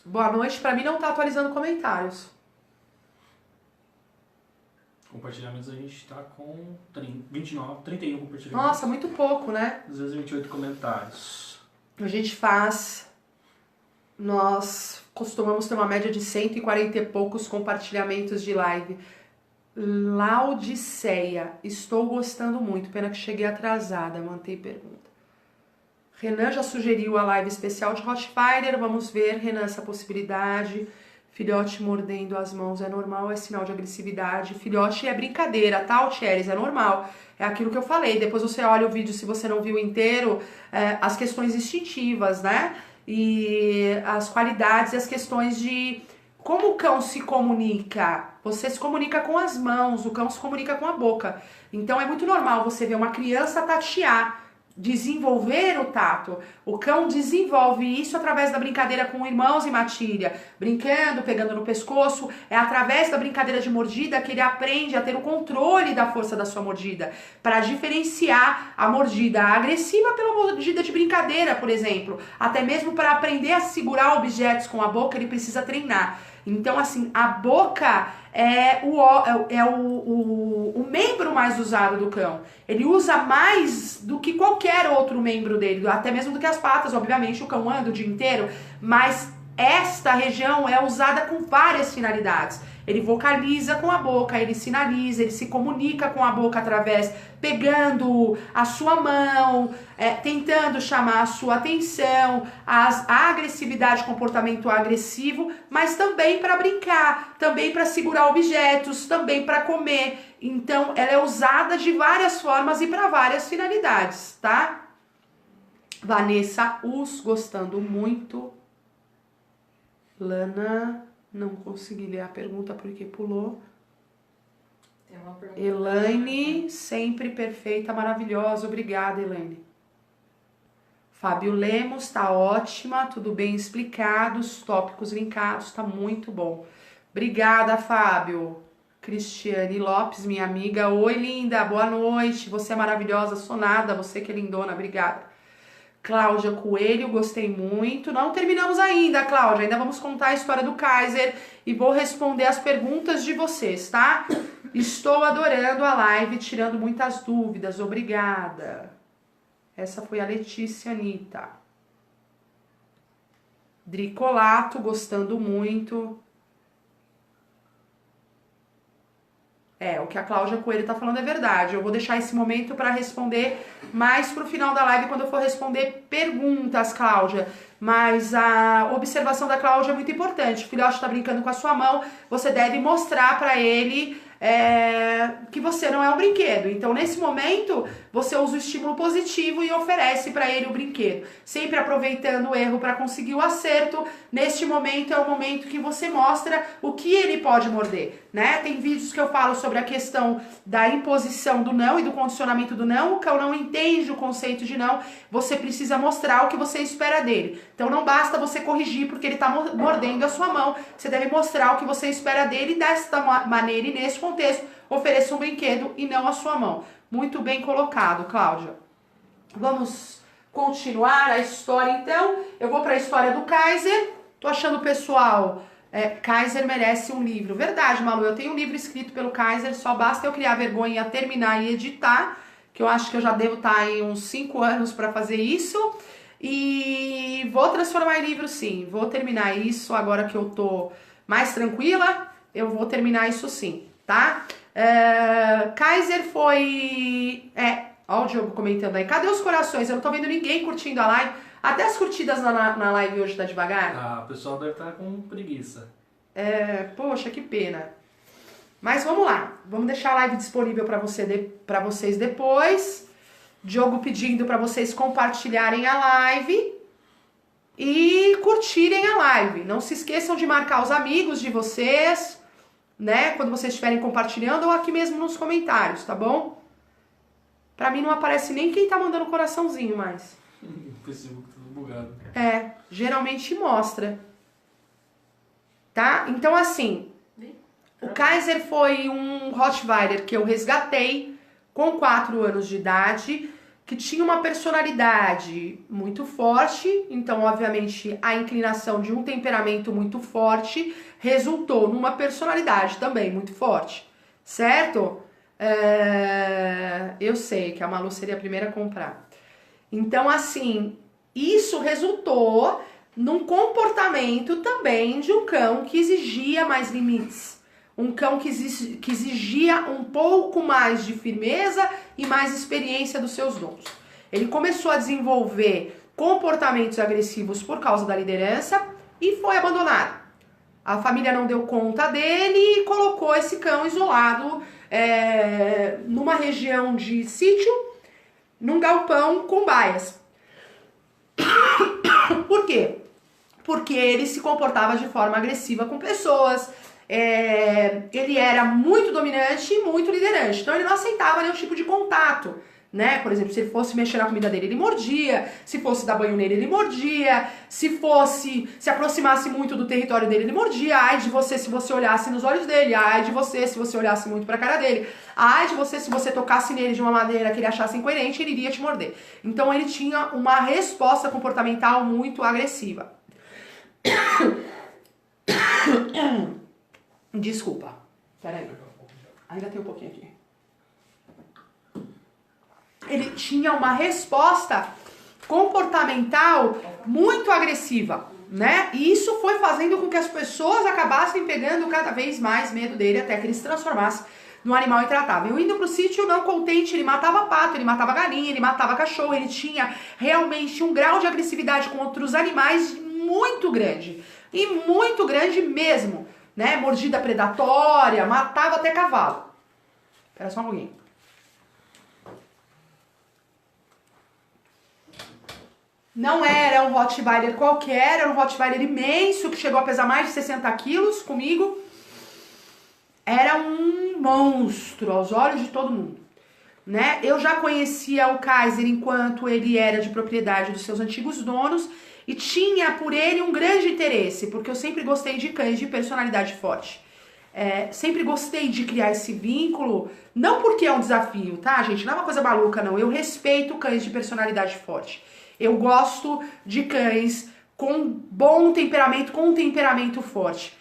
Boa noite. Para mim não tá atualizando comentários. Compartilhamentos a gente tá com 31 compartilhamentos. Nossa, muito pouco, né? 228 comentários. Nós costumamos ter uma média de 140 e poucos compartilhamentos de live. Laodiceia, estou gostando muito, pena que cheguei atrasada, mantém pergunta. Renan já sugeriu a live especial de Rottweiler, vamos ver, Renan, essa possibilidade. Filhote mordendo as mãos é normal, é sinal de agressividade. Filhote é brincadeira, tá, Thieres? É normal. É aquilo que eu falei. Depois você olha o vídeo, se você não viu inteiro, as questões instintivas, né? E as qualidades e as questões de como o cão se comunica. Você se comunica com as mãos, o cão se comunica com a boca. Então é muito normal você ver uma criança tatear, desenvolver o tato. O cão desenvolve isso através da brincadeira com irmãos em matilha, brincando, pegando no pescoço. É através da brincadeira de mordida que ele aprende a ter o controle da força da sua mordida, para diferenciar a mordida agressiva pela mordida de brincadeira, por exemplo. Até mesmo para aprender a segurar objetos com a boca, ele precisa treinar. Então, assim, a boca é o membro mais usado do cão. Ele usa mais do que qualquer outro membro dele, até mesmo do que as patas, obviamente, o cão anda o dia inteiro, mas esta região é usada com várias finalidades. Ele vocaliza com a boca, ele sinaliza, ele se comunica com a boca através, pegando a sua mão, tentando chamar a sua atenção, a agressividade, comportamento agressivo, mas também para brincar, também para segurar objetos, também para comer. Então, ela é usada de várias formas e para várias finalidades, tá? Vanessa Us, gostando muito. Lana... Não consegui ler a pergunta porque pulou. Tem uma pergunta. Elaine, sempre perfeita, maravilhosa. Obrigada, Elaine. Fábio Lemos, tá ótima, tudo bem explicado, os tópicos linkados, tá muito bom. Obrigada, Fábio. Cristiane Lopes, minha amiga. Oi, linda, boa noite. Você é maravilhosa, sou nada, você que é lindona, obrigada. Cláudia Coelho, gostei muito. Não terminamos ainda, Cláudia. Ainda vamos contar a história do Kaiser e vou responder as perguntas de vocês, tá? Estou adorando a live, tirando muitas dúvidas. Obrigada. Essa foi a Letícia Anitta. Dricolato, gostando muito. O que a Cláudia Coelho tá falando é verdade. Eu vou deixar esse momento para responder mais pro final da live, quando eu for responder perguntas, Cláudia. Mas a observação da Cláudia é muito importante. O filhote tá brincando com a sua mão, você deve mostrar para ele que você não é um brinquedo. Então, nesse momento, você usa o estímulo positivo e oferece para ele o brinquedo. Sempre aproveitando o erro para conseguir o acerto. Neste momento é o momento que você mostra o que ele pode morder, né? Tem vídeos que eu falo sobre a questão da imposição do não e do condicionamento do não. O cão não entende o conceito de não. Você precisa mostrar o que você espera dele. Então, não basta você corrigir porque ele está mordendo a sua mão. Você deve mostrar o que você espera dele e desta maneira e nesse contexto ofereça um brinquedo e não a sua mão. Muito bem colocado, Cláudia. Vamos continuar a história então. Eu vou para a história do Kaiser. Tô achando, pessoal, Kaiser merece um livro. Verdade, Malu, eu tenho um livro escrito pelo Kaiser, só basta eu criar vergonha, terminar e editar, que eu acho que eu já devo estar aí uns 5 anos para fazer isso. E vou transformar em livro sim, vou terminar isso agora que eu tô mais tranquila, eu vou terminar isso sim, tá? Kaiser foi... ó o Diogo comentando aí, cadê os corações? Eu não tô vendo ninguém curtindo a live, até as curtidas na live hoje tá devagar. Ah, o pessoal deve estar com preguiça. Poxa, que pena. Mas vamos lá, vamos deixar a live disponível para vocês depois. Diogo pedindo para vocês compartilharem a live e curtirem a live. Não se esqueçam de marcar os amigos de vocês, né? Quando vocês estiverem compartilhando ou aqui mesmo nos comentários, tá bom? Pra mim não aparece nem quem tá mandando coraçãozinho mais. O Facebook tá tudo bugado. Geralmente mostra. Tá? Então assim, o Kaiser foi um Rottweiler que eu resgatei com 4 anos de idade, que tinha uma personalidade muito forte, então, obviamente, a inclinação de um temperamento muito forte resultou numa personalidade também muito forte, certo? Eu sei que a Malu seria a primeira a comprar. Então, assim, isso resultou num comportamento também de um cão que exigia mais limites. Um cão que exigia um pouco mais de firmeza e mais experiência dos seus donos. Ele começou a desenvolver comportamentos agressivos por causa da liderança e foi abandonado. A família não deu conta dele e colocou esse cão isolado numa região de sítio, num galpão com baias. Por quê? Porque ele se comportava de forma agressiva com pessoas. Ele era muito dominante e muito liderante, então ele não aceitava nenhum tipo de contato, né? Por exemplo, se ele fosse mexer na comida dele, ele mordia, se fosse dar banho nele, ele mordia, se aproximasse muito do território dele, ele mordia. Ai de você se você olhasse nos olhos dele, ai de você se você olhasse muito pra cara dele, ai de você se você tocasse nele de uma maneira que ele achasse incoerente, ele iria te morder. Então ele tinha uma resposta comportamental muito agressiva. Desculpa. Peraí. Ainda tem um pouquinho aqui. Ele tinha uma resposta comportamental muito agressiva, né? E isso foi fazendo com que as pessoas acabassem pegando cada vez mais medo dele até que ele se transformasse num animal intratável. Indo pro sítio não contente, ele matava pato, ele matava galinha, ele matava cachorro, ele tinha realmente um grau de agressividade com outros animais muito grande. E muito grande mesmo. Né? Mordida predatória, matava até cavalo. Espera só um pouquinho. Não era um Rottweiler qualquer, era um Rottweiler imenso, que chegou a pesar mais de 60 quilos comigo. Era um monstro aos olhos de todo mundo. Né? Eu já conhecia o Kaiser enquanto ele era de propriedade dos seus antigos donos, e tinha por ele um grande interesse, porque eu sempre gostei de cães de personalidade forte. Sempre gostei de criar esse vínculo, não porque é um desafio, tá, gente? Não é uma coisa maluca, não. Eu respeito cães de personalidade forte. Eu gosto de cães com bom temperamento, com um temperamento forte.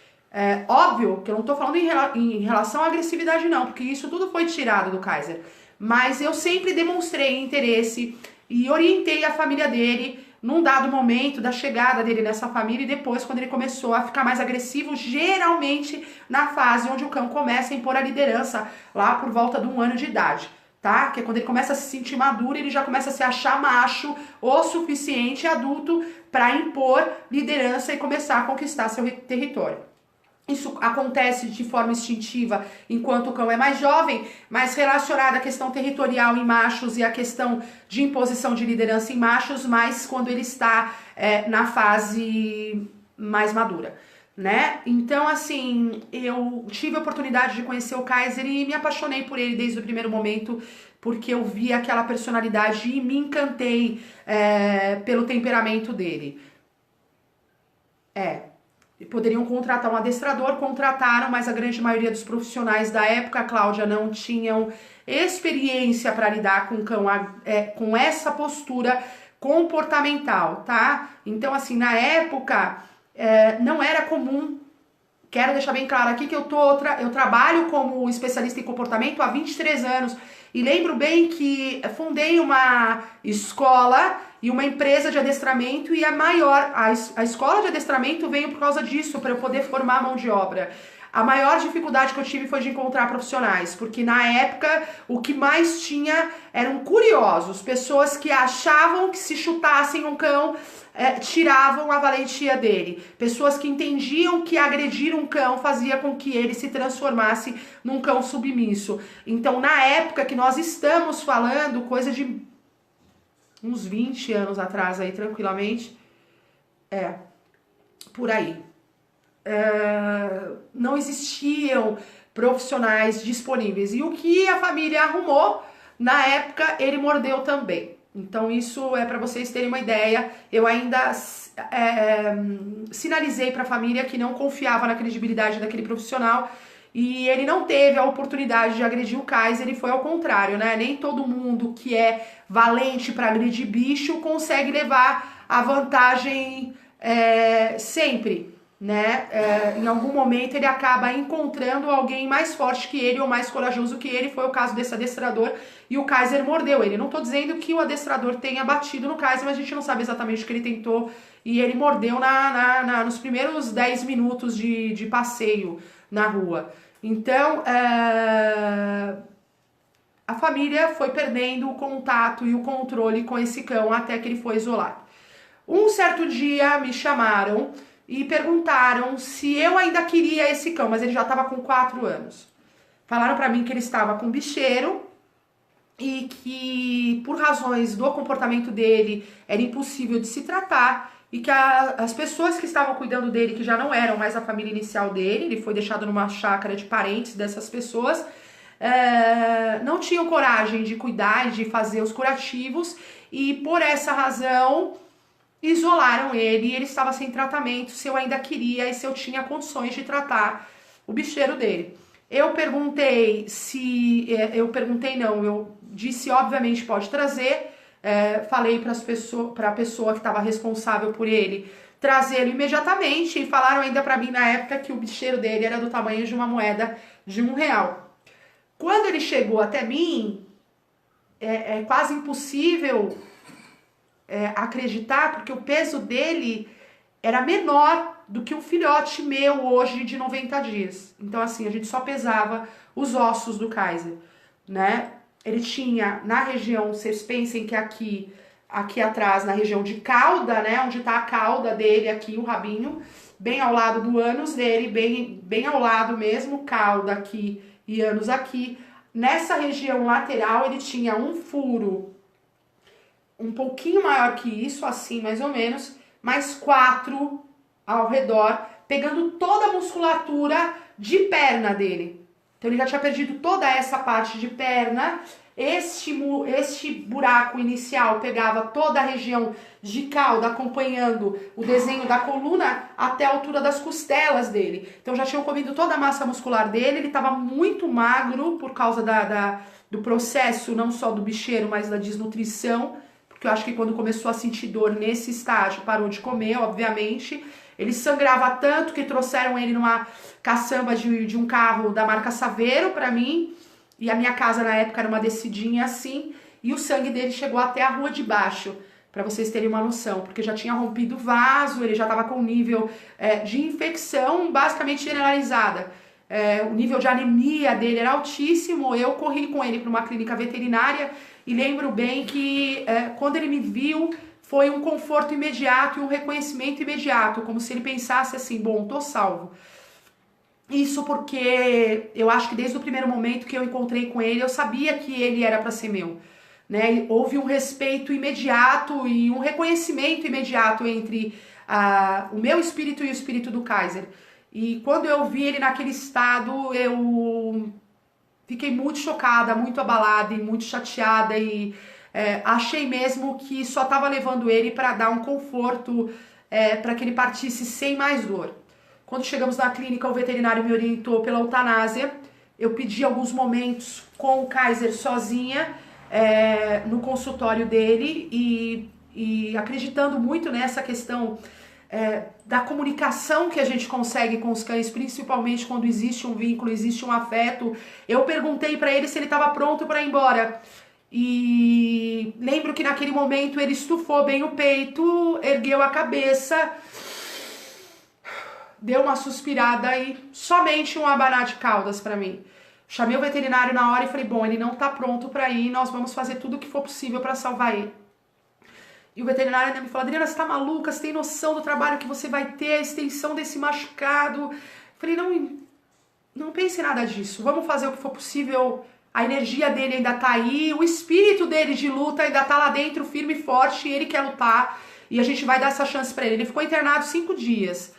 Óbvio que eu não tô falando em relação à agressividade, não, porque isso tudo foi tirado do Kaiser. Mas eu sempre demonstrei interesse e orientei a família dele num dado momento da chegada dele nessa família e depois quando ele começou a ficar mais agressivo, geralmente na fase onde o cão começa a impor a liderança, lá por volta de 1 ano de idade, tá? Que é quando ele começa a se sentir maduro, ele já começa a se achar macho o suficiente adulto para impor liderança e começar a conquistar seu território. isso acontece de forma instintiva enquanto o cão é mais jovem, mas relacionado à questão territorial em machos e à questão de imposição de liderança em machos, mas quando ele está na fase mais madura, né? Então, assim, eu tive a oportunidade de conhecer o Kaiser e me apaixonei por ele desde o primeiro momento, porque eu vi aquela personalidade e me encantei pelo temperamento dele. Poderiam contratar um adestrador, contrataram, mas a grande maioria dos profissionais da época, Cláudia, não tinham experiência para lidar com cão com essa postura comportamental, tá? Então, assim, na época, não era comum. Quero deixar bem claro aqui que eu trabalho como especialista em comportamento há 23 anos e lembro bem que fundei uma escola e uma empresa de adestramento e a escola de adestramento veio por causa disso, para eu poder formar mão de obra. A maior dificuldade que eu tive foi de encontrar profissionais, porque na época o que mais tinha eram curiosos, pessoas que achavam que se chutassem um cão, tiravam a valentia dele. Pessoas que entendiam que agredir um cão fazia com que ele se transformasse num cão submisso. Então, na época que nós estamos falando, coisa de uns 20 anos atrás aí, tranquilamente, por aí. Não existiam profissionais disponíveis. E o que a família arrumou, na época, ele mordeu também. Então, isso é para vocês terem uma ideia. Eu ainda sinalizei para a família que não confiava na credibilidade daquele profissional e ele não teve a oportunidade de agredir o Kaiser, ele foi ao contrário, né? Nem todo mundo que é valente para agredir bicho consegue levar a vantagem sempre, né? Em algum momento ele acaba encontrando alguém mais forte que ele ou mais corajoso que ele. Foi o caso desse adestrador e o Kaiser mordeu ele. Não tô dizendo que o adestrador tenha batido no Kaiser, mas a gente não sabe exatamente o que ele tentou e ele mordeu nos primeiros 10 minutos de passeio na rua. Então, a família foi perdendo o contato e o controle com esse cão até que ele foi isolado. Um certo dia me chamaram e perguntaram se eu ainda queria esse cão, mas ele já estava com 4 anos. Falaram para mim que ele estava com bicheiro e que por razões do comportamento dele era impossível de se tratar e que as pessoas que estavam cuidando dele, que já não eram mais a família inicial dele, ele foi deixado numa chácara de parentes dessas pessoas, não tinham coragem de cuidar e de fazer os curativos e por essa razão isolaram ele e ele estava sem tratamento, se eu ainda queria e se eu tinha condições de tratar o bicheiro dele. Eu disse obviamente pode trazer, falei para a pessoa que estava responsável por ele trazê-lo imediatamente e falaram ainda para mim na época que o bicheiro dele era do tamanho de uma moeda de R$1. Quando ele chegou até mim, é quase impossível acreditar, porque o peso dele era menor do que um filhote meu hoje de 90 dias. Então, assim, a gente só pesava os ossos do Kaiser, né? Ele tinha na região, vocês pensem que aqui atrás, na região de cauda, né? Onde tá a cauda dele aqui, o rabinho, bem ao lado do ânus dele, bem ao lado mesmo, cauda aqui e ânus aqui. Nessa região lateral, ele tinha um furo um pouquinho maior que isso, assim, mais ou menos, mais 4 ao redor, pegando toda a musculatura de perna dele. Então ele já tinha perdido toda essa parte de perna. Este buraco inicial pegava toda a região de cauda, acompanhando o desenho da coluna até a altura das costelas dele. Então já tinham comido toda a massa muscular dele, ele estava muito magro por causa do processo, não só do bicheiro, mas da desnutrição, porque eu acho que quando começou a sentir dor nesse estágio, parou de comer, obviamente. Ele sangrava tanto que trouxeram ele numa caçamba de um carro da marca Saveiro pra mim, e a minha casa na época era uma descidinha assim, e o sangue dele chegou até a rua de baixo, pra vocês terem uma noção, porque já tinha rompido o vaso, ele já estava com um nível de infecção basicamente generalizada. O nível de anemia dele era altíssimo. Eu corri com ele para uma clínica veterinária e lembro bem que quando ele me viu, foi um conforto imediato e um reconhecimento imediato, como se ele pensasse assim, bom, tô salvo. Isso porque eu acho que desde o primeiro momento que eu encontrei com ele, eu sabia que ele era para ser meu, né? Houve um respeito imediato e um reconhecimento imediato entre o meu espírito e o espírito do Kaiser. E quando eu vi ele naquele estado, eu fiquei muito chocada, muito abalada e muito chateada e achei mesmo que só estava levando ele para dar um conforto, para que ele partisse sem mais dor. Quando chegamos na clínica, o veterinário me orientou pela eutanásia. Eu pedi alguns momentos com o Kaiser sozinha no consultório dele e acreditando muito nessa questão da comunicação que a gente consegue com os cães, principalmente quando existe um vínculo, existe um afeto. Eu perguntei para ele se ele estava pronto para ir embora. E lembro que naquele momento ele estufou bem o peito, ergueu a cabeça, deu uma suspirada e somente um abanar de caudas para mim. Chamei o veterinário na hora e falei, bom, ele não tá pronto para ir, nós vamos fazer tudo o que for possível para salvar ele. E o veterinário ainda me falou, Adriana, você tá maluca? Você tem noção do trabalho que você vai ter, a extensão desse machucado? Falei, não pense em nada disso, vamos fazer o que for possível. A energia dele ainda tá aí, o espírito dele de luta ainda tá lá dentro, firme e forte, e ele quer lutar, e a gente vai dar essa chance para ele. Ele ficou internado 5 dias.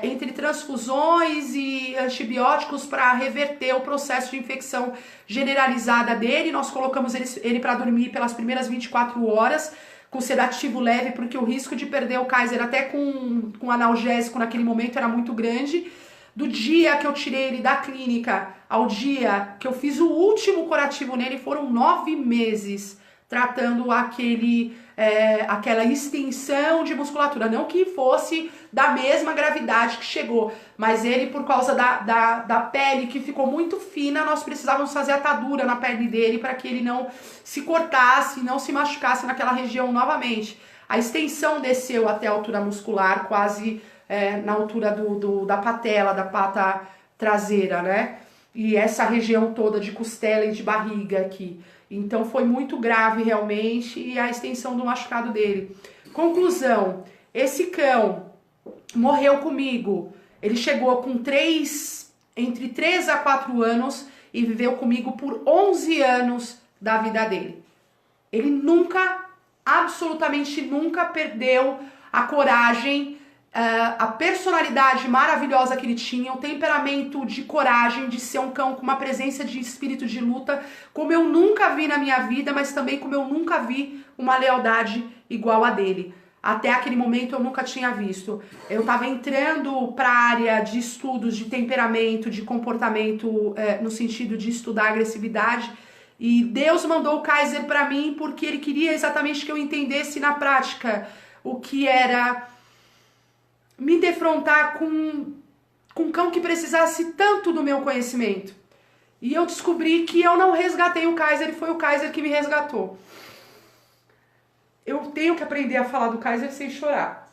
Entre transfusões e antibióticos para reverter o processo de infecção generalizada dele. Nós colocamos ele para dormir pelas primeiras 24 horas com sedativo leve, porque o risco de perder o Kaiser até com analgésico naquele momento era muito grande. Do dia que eu tirei ele da clínica ao dia que eu fiz o último curativo nele, foram 9 meses tratando aquela extensão de musculatura. Não que fosse da mesma gravidade que chegou, mas ele, por causa da pele que ficou muito fina, nós precisávamos fazer atadura na pele dele para que ele não se cortasse, não se machucasse naquela região novamente. A extensão desceu até a altura muscular, quase na altura da patela, da pata traseira, né? E essa região toda de costela e de barriga aqui. Então foi muito grave realmente e a extensão do machucado dele. Conclusão, esse cão morreu comigo. Ele chegou com entre 3 a 4 anos e viveu comigo por 11 anos da vida dele. Ele nunca, absolutamente nunca perdeu a coragem, a personalidade maravilhosa que ele tinha, o temperamento de coragem, de ser um cão com uma presença de espírito de luta, como eu nunca vi na minha vida, mas também como eu nunca vi uma lealdade igual a dele. Até aquele momento eu nunca tinha visto. Eu estava entrando para a área de estudos de temperamento, de comportamento, no sentido de estudar agressividade, e Deus mandou o Kaiser para mim porque ele queria exatamente que eu entendesse na prática o que era me defrontar com um cão que precisasse tanto do meu conhecimento. E eu descobri que eu não resgatei o Kaiser, e foi o Kaiser que me resgatou. Eu tenho que aprender a falar do Kaiser sem chorar.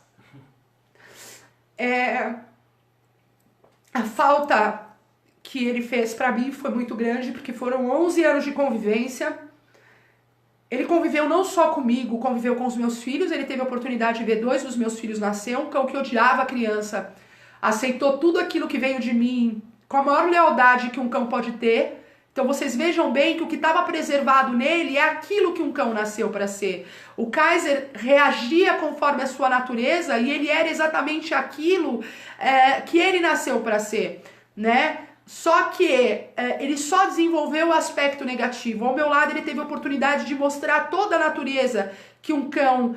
A falta que ele fez pra mim foi muito grande, porque foram 11 anos de convivência. Ele conviveu não só comigo, conviveu com os meus filhos. Ele teve a oportunidade de ver 2 dos meus filhos nascer. Um cão que odiava a criança, aceitou tudo aquilo que veio de mim com a maior lealdade que um cão pode ter. Então vocês vejam bem que o que estava preservado nele é aquilo que um cão nasceu para ser. O Kaiser reagia conforme a sua natureza e ele era exatamente aquilo que ele nasceu para ser, né? Só que ele só desenvolveu o aspecto negativo. Ao meu lado ele teve a oportunidade de mostrar toda a natureza que um cão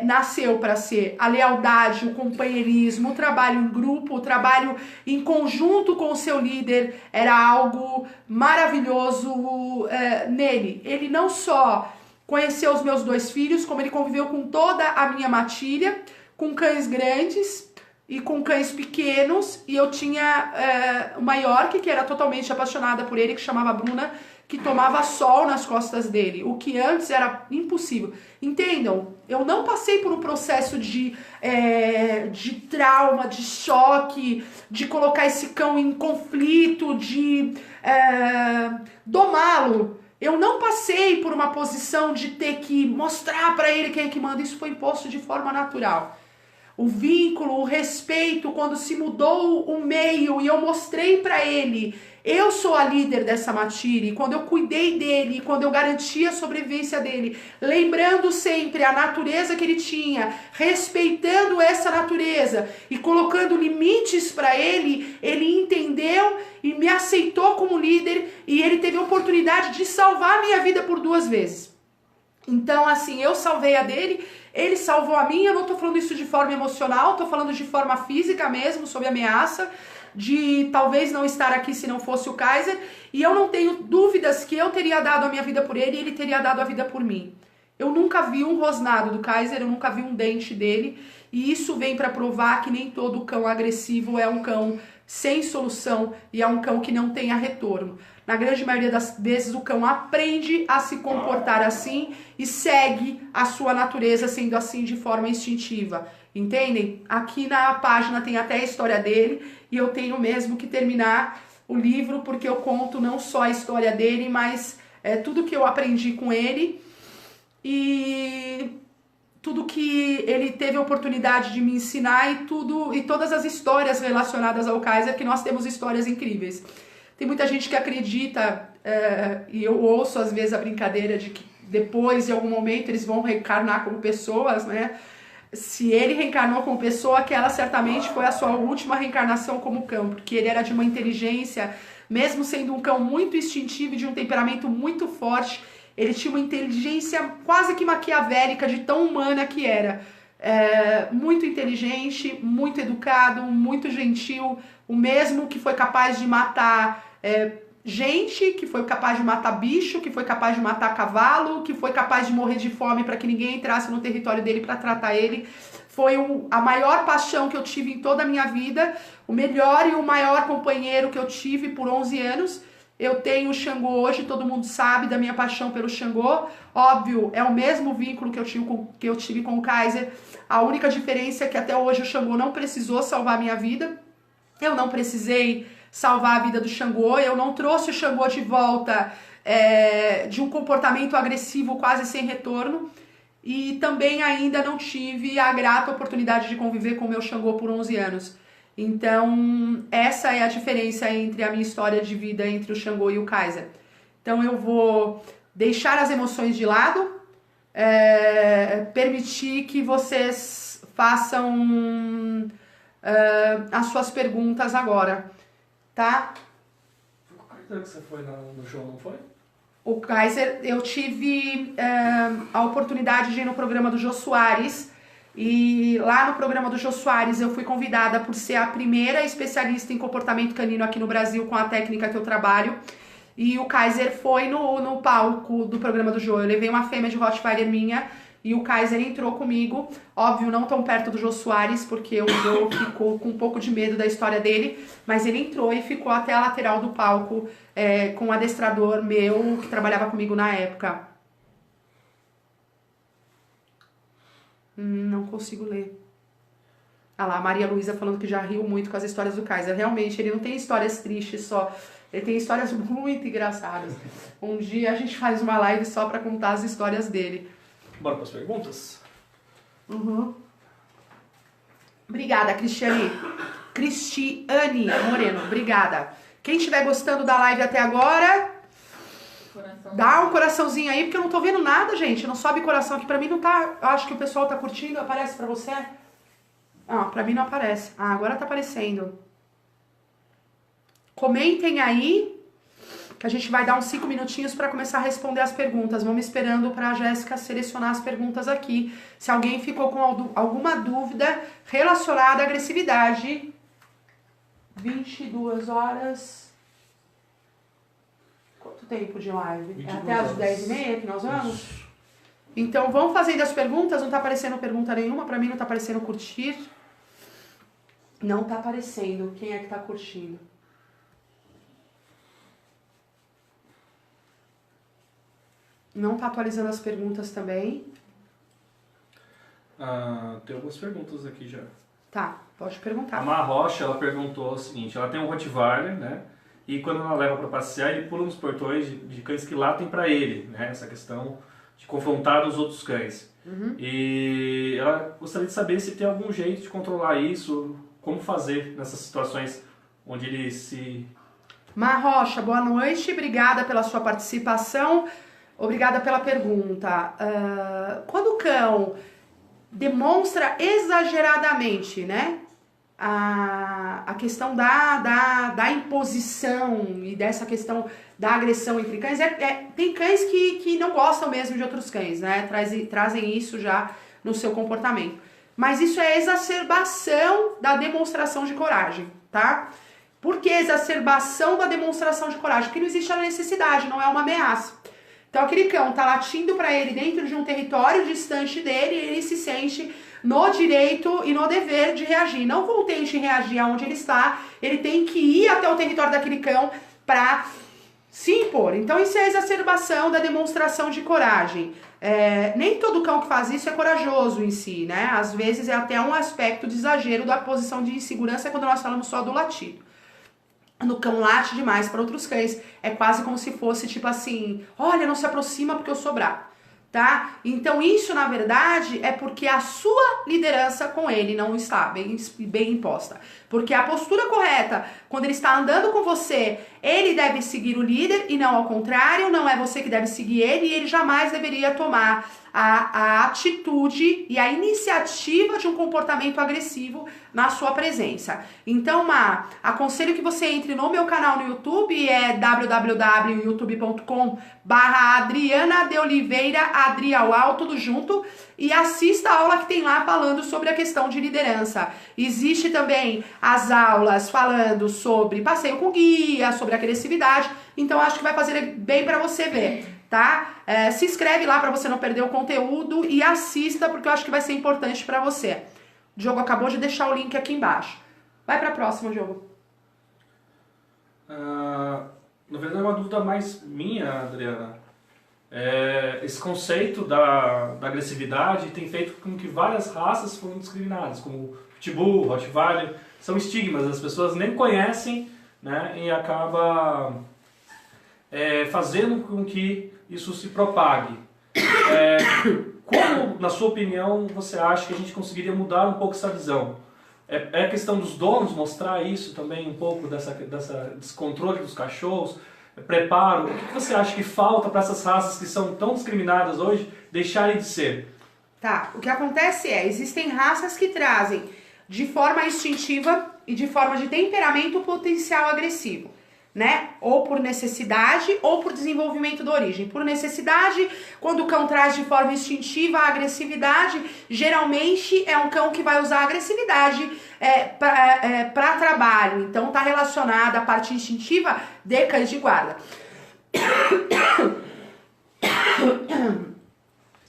nasceu para ser. A lealdade, o companheirismo, o trabalho em grupo, o trabalho em conjunto com o seu líder era algo maravilhoso nele. Ele não só conheceu os meus 2 filhos, como ele conviveu com toda a minha matilha, com cães grandes e com cães pequenos, e eu tinha uma York que era totalmente apaixonada por ele, que chamava Bruna, que tomava sol nas costas dele, o que antes era impossível. Entendam, eu não passei por um processo de trauma, de choque, de colocar esse cão em conflito, de domá-lo. Eu não passei por uma posição de ter que mostrar para ele quem é que manda. Isso foi imposto de forma natural. o vínculo, o respeito, quando se mudou o meio e eu mostrei para ele, eu sou a líder dessa Matire, quando eu cuidei dele, quando eu garanti a sobrevivência dele, lembrando sempre a natureza que ele tinha, respeitando essa natureza e colocando limites para ele, ele entendeu e me aceitou como líder e ele teve a oportunidade de salvar a minha vida por 2 vezes. Então, assim, eu salvei a dele, ele salvou a minha. Eu não tô falando isso de forma emocional, tô falando de forma física mesmo, sob ameaça de talvez não estar aqui se não fosse o Kaiser, e eu não tenho dúvidas que eu teria dado a minha vida por ele e ele teria dado a vida por mim. Eu nunca vi um rosnado do Kaiser, eu nunca vi um dente dele, e isso vem para provar que nem todo cão agressivo é um cão sem solução e é um cão que não tenha retorno. Na grande maioria das vezes o cão aprende a se comportar assim e segue a sua natureza sendo assim de forma instintiva. Entendem? Aqui na página tem até a história dele e eu tenho mesmo que terminar o livro porque eu conto não só a história dele, mas tudo que eu aprendi com ele e tudo que ele teve a oportunidade de me ensinar e todas as histórias relacionadas ao Kaiser, que nós temos histórias incríveis. Tem muita gente que acredita, e eu ouço às vezes a brincadeira de que depois, em algum momento, eles vão reencarnar como pessoas, né? Se ele reencarnou como pessoa, aquela certamente foi a sua última reencarnação como cão, porque ele era de uma inteligência, mesmo sendo um cão muito instintivo e de um temperamento muito forte, ele tinha uma inteligência quase que maquiavélica, de tão humana que era. Muito inteligente, muito educado, muito gentil, o mesmo que foi capaz de matar gente, que foi capaz de matar bicho, que foi capaz de matar cavalo, que foi capaz de morrer de fome para que ninguém entrasse no território dele para tratar ele. Foi a maior paixão que eu tive em toda a minha vida, o melhor e o maior companheiro que eu tive por 11 anos. Eu tenho o Xangô hoje, todo mundo sabe da minha paixão pelo Xangô. Óbvio, é o mesmo vínculo que eu tive com o Kaiser. A única diferença é que até hoje o Xangô não precisou salvar a minha vida. Eu não precisei salvar a vida do Xangô. Eu não trouxe o Xangô de volta de um comportamento agressivo quase sem retorno. E também ainda não tive a grata oportunidade de conviver com o meu Xangô por 11 anos. Então, essa é a diferença entre a minha história de vida entre o Xangô e o Kaiser. Então, eu vou deixar as emoções de lado, permitir que vocês façam as suas perguntas agora, tá? O Kaiser que você foi no show, não foi? O Kaiser, eu tive a oportunidade de ir no programa do Jô Soares. E lá no programa do Jô Soares eu fui convidada por ser a primeira especialista em comportamento canino aqui no Brasil com a técnica que eu trabalho. E o Kaiser foi no palco do programa do Jô. Eu levei uma fêmea de Rottweiler minha e o Kaiser entrou comigo. Óbvio, não tão perto do Jô Soares, porque o Jô ficou com um pouco de medo da história dele. Mas ele entrou e ficou até a lateral do palco com um adestrador meu que trabalhava comigo na época. Não consigo ler. Ah lá, a Maria Luísa falando que já riu muito com as histórias do Kaiser. Realmente, ele não tem histórias tristes só. Ele tem histórias muito engraçadas. Um dia a gente faz uma live só pra contar as histórias dele. Bora para as perguntas? Uhum. Obrigada, Cristiane Moreno. Obrigada. Quem estiver gostando da live até agora... Dá um coraçãozinho aí, porque eu não tô vendo nada, gente. Não sobe coração aqui. Pra mim não tá... Eu acho que o pessoal tá curtindo. Aparece pra você? Ah, pra mim não aparece. Ah, agora tá aparecendo. Comentem aí, que a gente vai dar uns 5 minutinhos pra começar a responder as perguntas. Vamos esperando pra Jéssica selecionar as perguntas aqui. Se alguém ficou com alguma dúvida relacionada à agressividade. 22 horas... Quanto tempo de live? É até às 10h30 que nós vamos? Então vamos fazendo as perguntas. Não tá aparecendo pergunta nenhuma. Pra mim não tá aparecendo curtir. Não tá aparecendo. Quem é que tá curtindo? Não tá atualizando as perguntas também. Tem algumas perguntas aqui já. Tá, pode perguntar. A Mar Rocha, ela perguntou o seguinte. Ela tem um Rottweiler, né? E quando ela leva para passear, ele pula nos portões de cães que latem para ele, né? Essa questão de confrontar os outros cães. E ela gostaria de saber se tem algum jeito de controlar isso, como fazer nessas situações onde ele se... Marrocha, boa noite, obrigada pela sua participação, obrigada pela pergunta. Quando o cão demonstra exageradamente, né, a questão da imposição e dessa questão da agressão entre cães, tem cães que não gostam mesmo de outros cães, né, trazem isso já no seu comportamento. Mas isso é exacerbação da demonstração de coragem, tá? Por que exacerbação da demonstração de coragem? Porque não existe a necessidade, não é uma ameaça. Então aquele cão tá latindo para ele dentro de um território distante dele e ele se sente no direito e no dever de reagir. Não contente em reagir aonde ele está, ele tem que ir até o território daquele cão para se impor. Então isso é a exacerbação da demonstração de coragem. Nem todo cão que faz isso é corajoso em si, né? Às vezes é até um aspecto de exagero da posição de insegurança quando nós falamos só do latido. No cão late demais para outros cães, é quase como se fosse tipo assim, olha, não se aproxima porque eu sou bravo, tá? Então isso, na verdade, é porque a sua liderança com ele não está bem imposta. Porque a postura correta, quando ele está andando com você, ele deve seguir o líder e não ao contrário, não é você que deve seguir ele e ele jamais deveria tomar a atitude e a iniciativa de um comportamento agressivo na sua presença. Então, aconselho que você entre no meu canal no YouTube, é www.youtube.com/Adriana de Oliveira, Adriaual, tudo junto, e assista a aula que tem lá falando sobre a questão de liderança. Existe também as aulas falando sobre passeio com guia, sobre agressividade, então acho que vai fazer bem para você ver, tá? Se inscreve lá para você não perder o conteúdo e assista, porque eu acho que vai ser importante para você. O Diogo acabou de deixar o link aqui embaixo. Vai para a próxima, Diogo. Na verdade é uma dúvida mais minha, Adriana. Esse conceito da agressividade tem feito com que várias raças foram discriminadas, como Pitbull, Rottweiler, são estigmas, as pessoas nem conhecem, né, e acaba fazendo com que isso se propague. Como, na sua opinião, você acha que a gente conseguiria mudar um pouco essa visão? É a questão dos donos mostrar isso também, um pouco desse controle dos cachorros, preparo? O que você acha que falta para essas raças que são tão discriminadas hoje deixarem de ser? Tá, o que acontece existem raças que trazem de forma instintiva e de forma de temperamento potencial agressivo, né? Ou por necessidade ou por desenvolvimento da origem. Por necessidade, quando o cão traz de forma instintiva a agressividade, geralmente é um cão que vai usar a agressividade para trabalho. Então tá relacionada à parte instintiva de cães de guarda.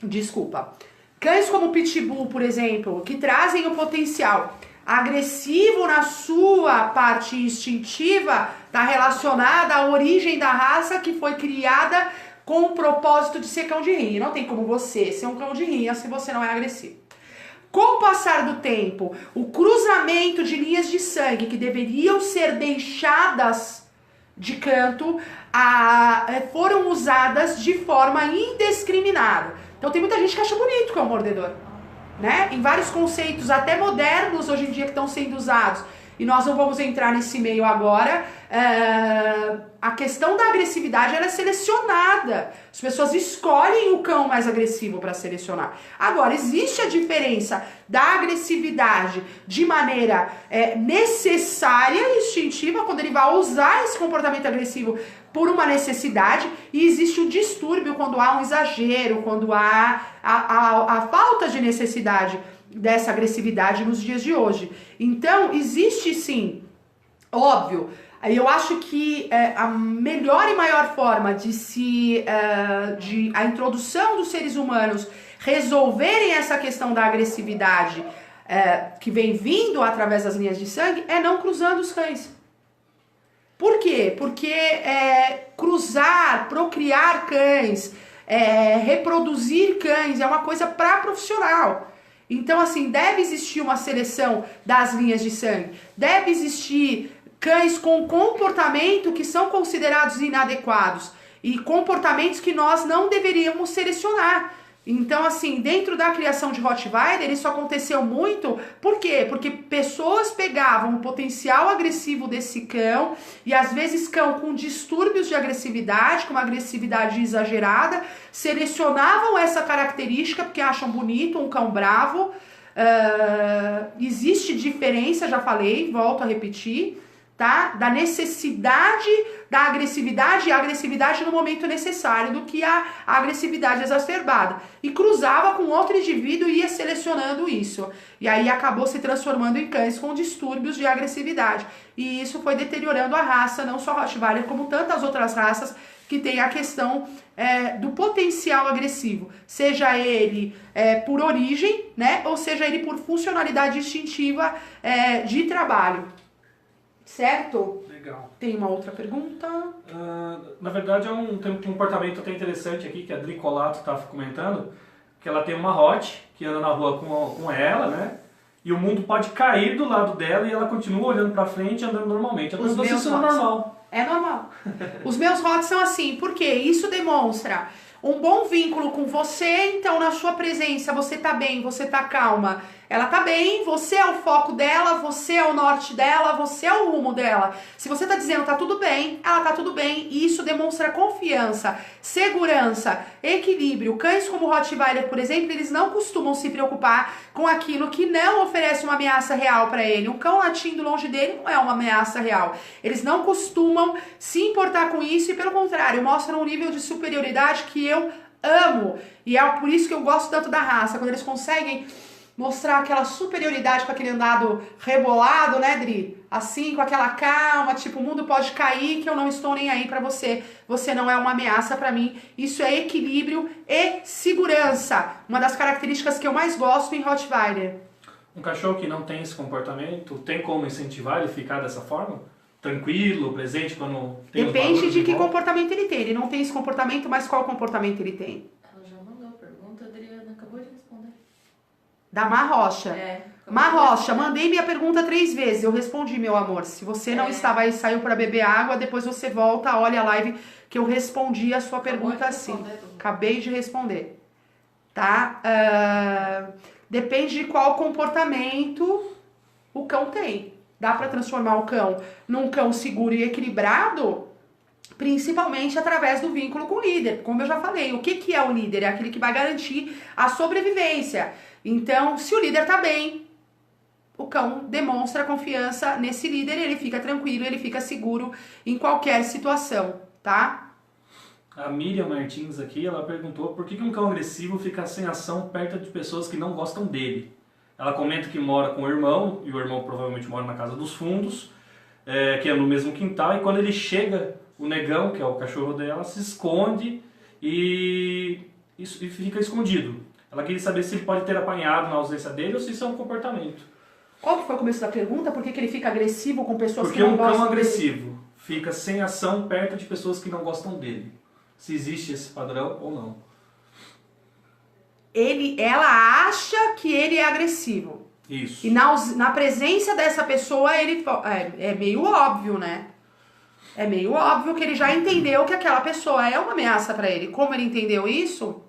Desculpa. Cães como o Pitbull, por exemplo, que trazem o potencial agressivo na sua parte instintiva, está relacionada à origem da raça que foi criada com o propósito de ser cão de rinha. Não tem como você ser um cão de rinha se você não é agressivo. Com o passar do tempo, o cruzamento de linhas de sangue que deveriam ser deixadas de canto foram usadas de forma indiscriminada. Então tem muita gente que acha bonito que é um mordedor, né? Em vários conceitos até modernos hoje em dia que estão sendo usados, e nós não vamos entrar nesse meio agora. A questão da agressividade, ela é selecionada. As pessoas escolhem o cão mais agressivo para selecionar. Agora, existe a diferença da agressividade de maneira necessária e instintiva, quando ele vai usar esse comportamento agressivo por uma necessidade, e existe o distúrbio quando há um exagero, quando há a falta de necessidade dessa agressividade nos dias de hoje. Então, existe sim, óbvio, eu acho que a melhor e maior forma de a introdução dos seres humanos resolverem essa questão da agressividade que vem vindo através das linhas de sangue é não cruzando os cães. Por quê? Porque cruzar, procriar cães, reproduzir cães é uma coisa para profissional. Então, assim, deve existir uma seleção das linhas de sangue, deve existir cães com comportamento que são considerados inadequados e comportamentos que nós não deveríamos selecionar. Então, assim, dentro da criação de Rottweiler, isso aconteceu muito. Por quê? Porque pessoas pegavam o potencial agressivo desse cão, e às vezes cão com distúrbios de agressividade, com uma agressividade exagerada, selecionavam essa característica porque acham bonito um cão bravo. Existe diferença, já falei, volto a repetir, tá? Da necessidade da agressividade e a agressividade no momento necessário do que a agressividade exacerbada. E cruzava com outro indivíduo e ia selecionando isso. E aí acabou se transformando em cães com distúrbios de agressividade. E isso foi deteriorando a raça, não só Rottweiler, como tantas outras raças que tem a questão do potencial agressivo, seja ele por origem, né, ou seja ele por funcionalidade instintiva de trabalho. Certo? Legal. Tem uma outra pergunta? Na verdade, tem um comportamento até interessante aqui, que a Dri Colato estava comentando, que ela tem uma Hot que anda na rua com ela, né? E o mundo pode cair do lado dela e ela continua olhando pra frente e andando normalmente. Os meus isso é normal. É normal. Os meus Hots são assim, porque isso demonstra um bom vínculo com você, então na sua presença você tá bem, você tá calma, ela tá bem, você é o foco dela, você é o norte dela, você é o rumo dela. Se você tá dizendo tá tudo bem, ela tá tudo bem, e isso demonstra confiança, segurança, equilíbrio. Cães como o Rottweiler, por exemplo, eles não costumam se preocupar com aquilo que não oferece uma ameaça real para ele. Um cão latindo longe dele não é uma ameaça real. Eles não costumam se importar com isso e, pelo contrário, mostram um nível de superioridade que eu amo. E é por isso que eu gosto tanto da raça, quando eles conseguem mostrar aquela superioridade com aquele andado rebolado, né, Dri? Assim, com aquela calma, tipo, o mundo pode cair que eu não estou nem aí pra você. Você não é uma ameaça pra mim. Isso é equilíbrio e segurança. Uma das características que eu mais gosto em Rottweiler. Um cachorro que não tem esse comportamento, tem como incentivar ele a ficar dessa forma? Tranquilo, presente quando tem os Depende barulhos de que volta? comportamento ele tem. Ele não tem esse comportamento, mas qual comportamento ele tem? Ela já mandou a pergunta, a Adriana acabou de responder. Da Marrocha. Marrocha, mandei minha pergunta 3 vezes. Eu respondi, meu amor. Se você não estava aí, saiu para beber água, depois você volta, olha a live que eu respondi a sua pergunta assim. Acabei de responder. Tá? Depende de qual comportamento o cão tem. Dá para transformar o cão num cão seguro e equilibrado, principalmente através do vínculo com o líder. Como eu já falei, o que é o líder? É aquele que vai garantir a sobrevivência. Então, se o líder tá bem, o cão demonstra confiança nesse líder, ele fica tranquilo, ele fica seguro em qualquer situação, tá? A Miriam Martins aqui, ela perguntou por que um cão agressivo fica sem ação perto de pessoas que não gostam dele. Ela comenta que mora com o irmão, e o irmão provavelmente mora na casa dos fundos, que é no mesmo quintal, e quando ele chega, o negão, que é o cachorro dela, se esconde e fica escondido. Ela queria saber se ele pode ter apanhado na ausência dele ou se isso é um comportamento. Qual que foi o começo da pergunta? Por que ele fica agressivo com pessoas Porque que não um gostam cão dele? agressivo fica sem ação perto de pessoas que não gostam dele. Se existe esse padrão ou não. Ela acha que ele é agressivo. Isso. E na presença dessa pessoa, ele é meio óbvio, né? É meio óbvio que ele já entendeu que aquela pessoa é uma ameaça pra ele. Como ele entendeu isso?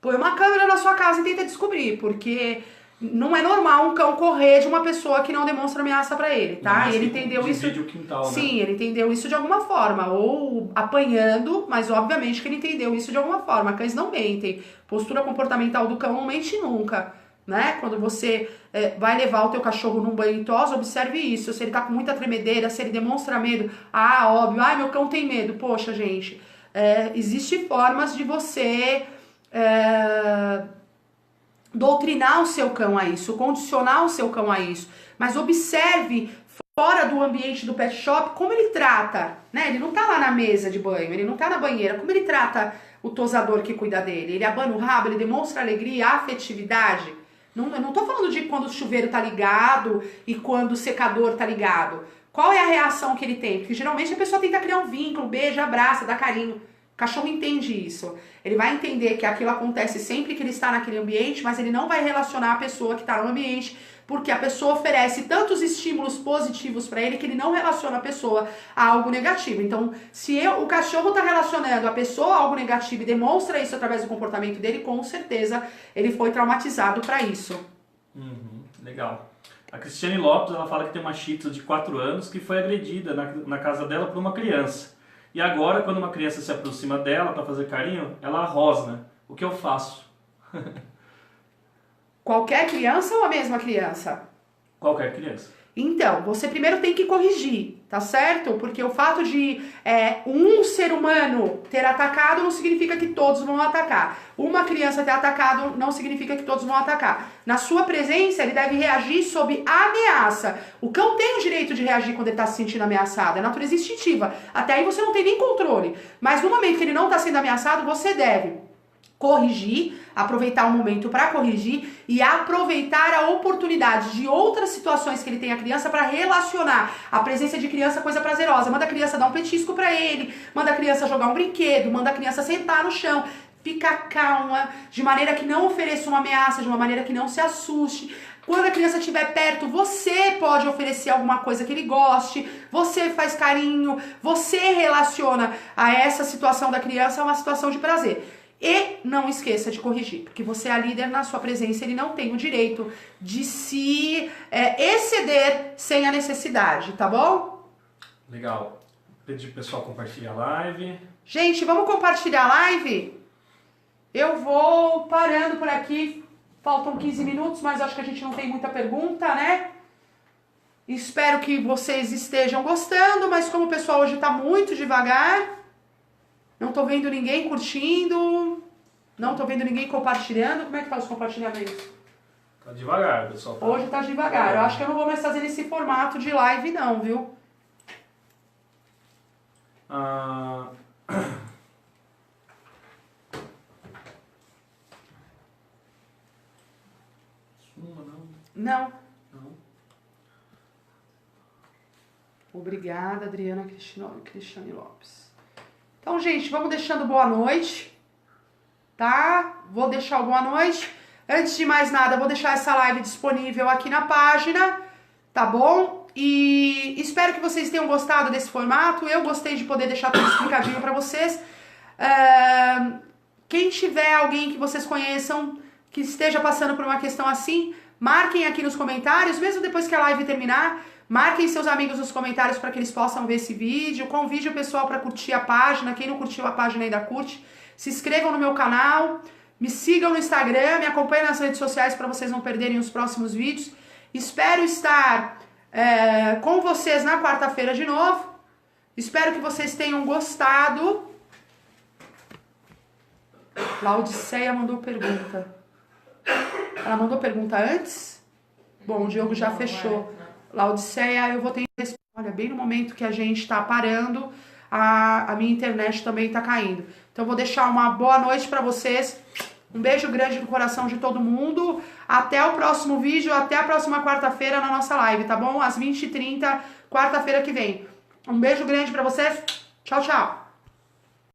Põe uma câmera na sua casa e tenta descobrir, porque não é normal um cão correr de uma pessoa que não demonstra ameaça pra ele, tá? Ele entendeu isso. O quintal, né? Sim, ele entendeu isso de alguma forma, ou apanhando, mas obviamente que ele entendeu isso de alguma forma. Cães não mentem. Postura comportamental do cão não mente nunca, né? Quando você vai levar o teu cachorro num banho em tosa, observe isso. Se ele tá com muita tremedeira, se ele demonstra medo, óbvio, meu cão tem medo. Poxa, gente, existem formas de você doutrinar o seu cão a isso, condicionar o seu cão a isso, mas observe fora do ambiente do pet shop como ele trata, né? Ele não tá lá na mesa de banho, ele não tá na banheira, como ele trata o tosador que cuida dele, ele abana o rabo, ele demonstra alegria, afetividade. Eu não tô falando de quando o chuveiro tá ligado e quando o secador tá ligado. Qual é a reação que ele tem? Porque geralmente a pessoa tenta criar um vínculo, beija, abraça, dá carinho. O cachorro entende isso. Ele vai entender que aquilo acontece sempre que ele está naquele ambiente, mas ele não vai relacionar a pessoa que está no ambiente, porque a pessoa oferece tantos estímulos positivos para ele que ele não relaciona a pessoa a algo negativo. Então, se o cachorro está relacionando a pessoa a algo negativo e demonstra isso através do comportamento dele, com certeza ele foi traumatizado para isso. Legal. A Cristiane Lopes, ela fala que tem uma Shih Tzu de 4 anos que foi agredida na casa dela por uma criança. E agora, quando uma criança se aproxima dela para fazer carinho, ela rosna. O que eu faço? Qualquer criança ou a mesma criança? Qualquer criança. Então, você primeiro tem que corrigir, tá certo? Porque o fato de um ser humano ter atacado não significa que todos vão atacar. Uma criança ter atacado não significa que todos vão atacar. Na sua presença, ele deve reagir sob ameaça. O cão tem o direito de reagir quando ele está se sentindo ameaçado. É natureza instintiva. Até aí você não tem nem controle. Mas no momento que ele não está sendo ameaçado, você deve corrigir, aproveitar o momento para corrigir e aproveitar a oportunidade de outras situações que ele tem a criança para relacionar a presença de criança coisa prazerosa. Manda a criança dar um petisco para ele, manda a criança jogar um brinquedo, manda a criança sentar no chão, fica calma, de maneira que não ofereça uma ameaça, de uma maneira que não se assuste. Quando a criança estiver perto, você pode oferecer alguma coisa que ele goste, você faz carinho, você relaciona a essa situação da criança a uma situação de prazer. E não esqueça de corrigir, porque você é a líder, na sua presença ele não tem o direito de se exceder sem a necessidade, tá bom? Legal. Pedir pro pessoal compartilhar a live. Gente, vamos compartilhar a live? Eu vou parando por aqui, faltam 15 minutos, mas acho que a gente não tem muita pergunta, né? Espero que vocês estejam gostando, mas como o pessoal hoje tá muito devagar... Não tô vendo ninguém curtindo, não tô vendo ninguém compartilhando. Como é que tá os compartilhamentos? Tá devagar, pessoal. Hoje tá devagar. Eu acho que eu não vou mais fazer nesse formato de live não, viu? Não. Obrigada, Adriana Cristiane Lopes. Então, gente, vamos deixando boa noite, tá? Vou deixar o boa noite. Antes de mais nada, vou deixar essa live disponível aqui na página, tá bom? E espero que vocês tenham gostado desse formato. Eu gostei de poder deixar tudo explicadinho pra vocês. Quem tiver alguém que vocês conheçam que esteja passando por uma questão assim, marquem aqui nos comentários, mesmo depois que a live terminar. Marquem seus amigos nos comentários para que eles possam ver esse vídeo. Convide o pessoal para curtir a página. Quem não curtiu a página ainda curte. Se inscrevam no meu canal. Me sigam no Instagram. Me acompanhem nas redes sociais para vocês não perderem os próximos vídeos. Espero estar com vocês na quarta-feira de novo. Espero que vocês tenham gostado. Laudiceia mandou pergunta. Ela mandou pergunta antes? Bom, o Diogo já fechou. Laudiceia, eu vou ter... Olha, bem no momento que a gente tá parando, a minha internet também tá caindo. Então eu vou deixar uma boa noite pra vocês. Um beijo grande no coração de todo mundo. Até o próximo vídeo, até a próxima quarta-feira na nossa live, tá bom? Às 20h30, quarta-feira que vem. Um beijo grande pra vocês. Tchau, tchau.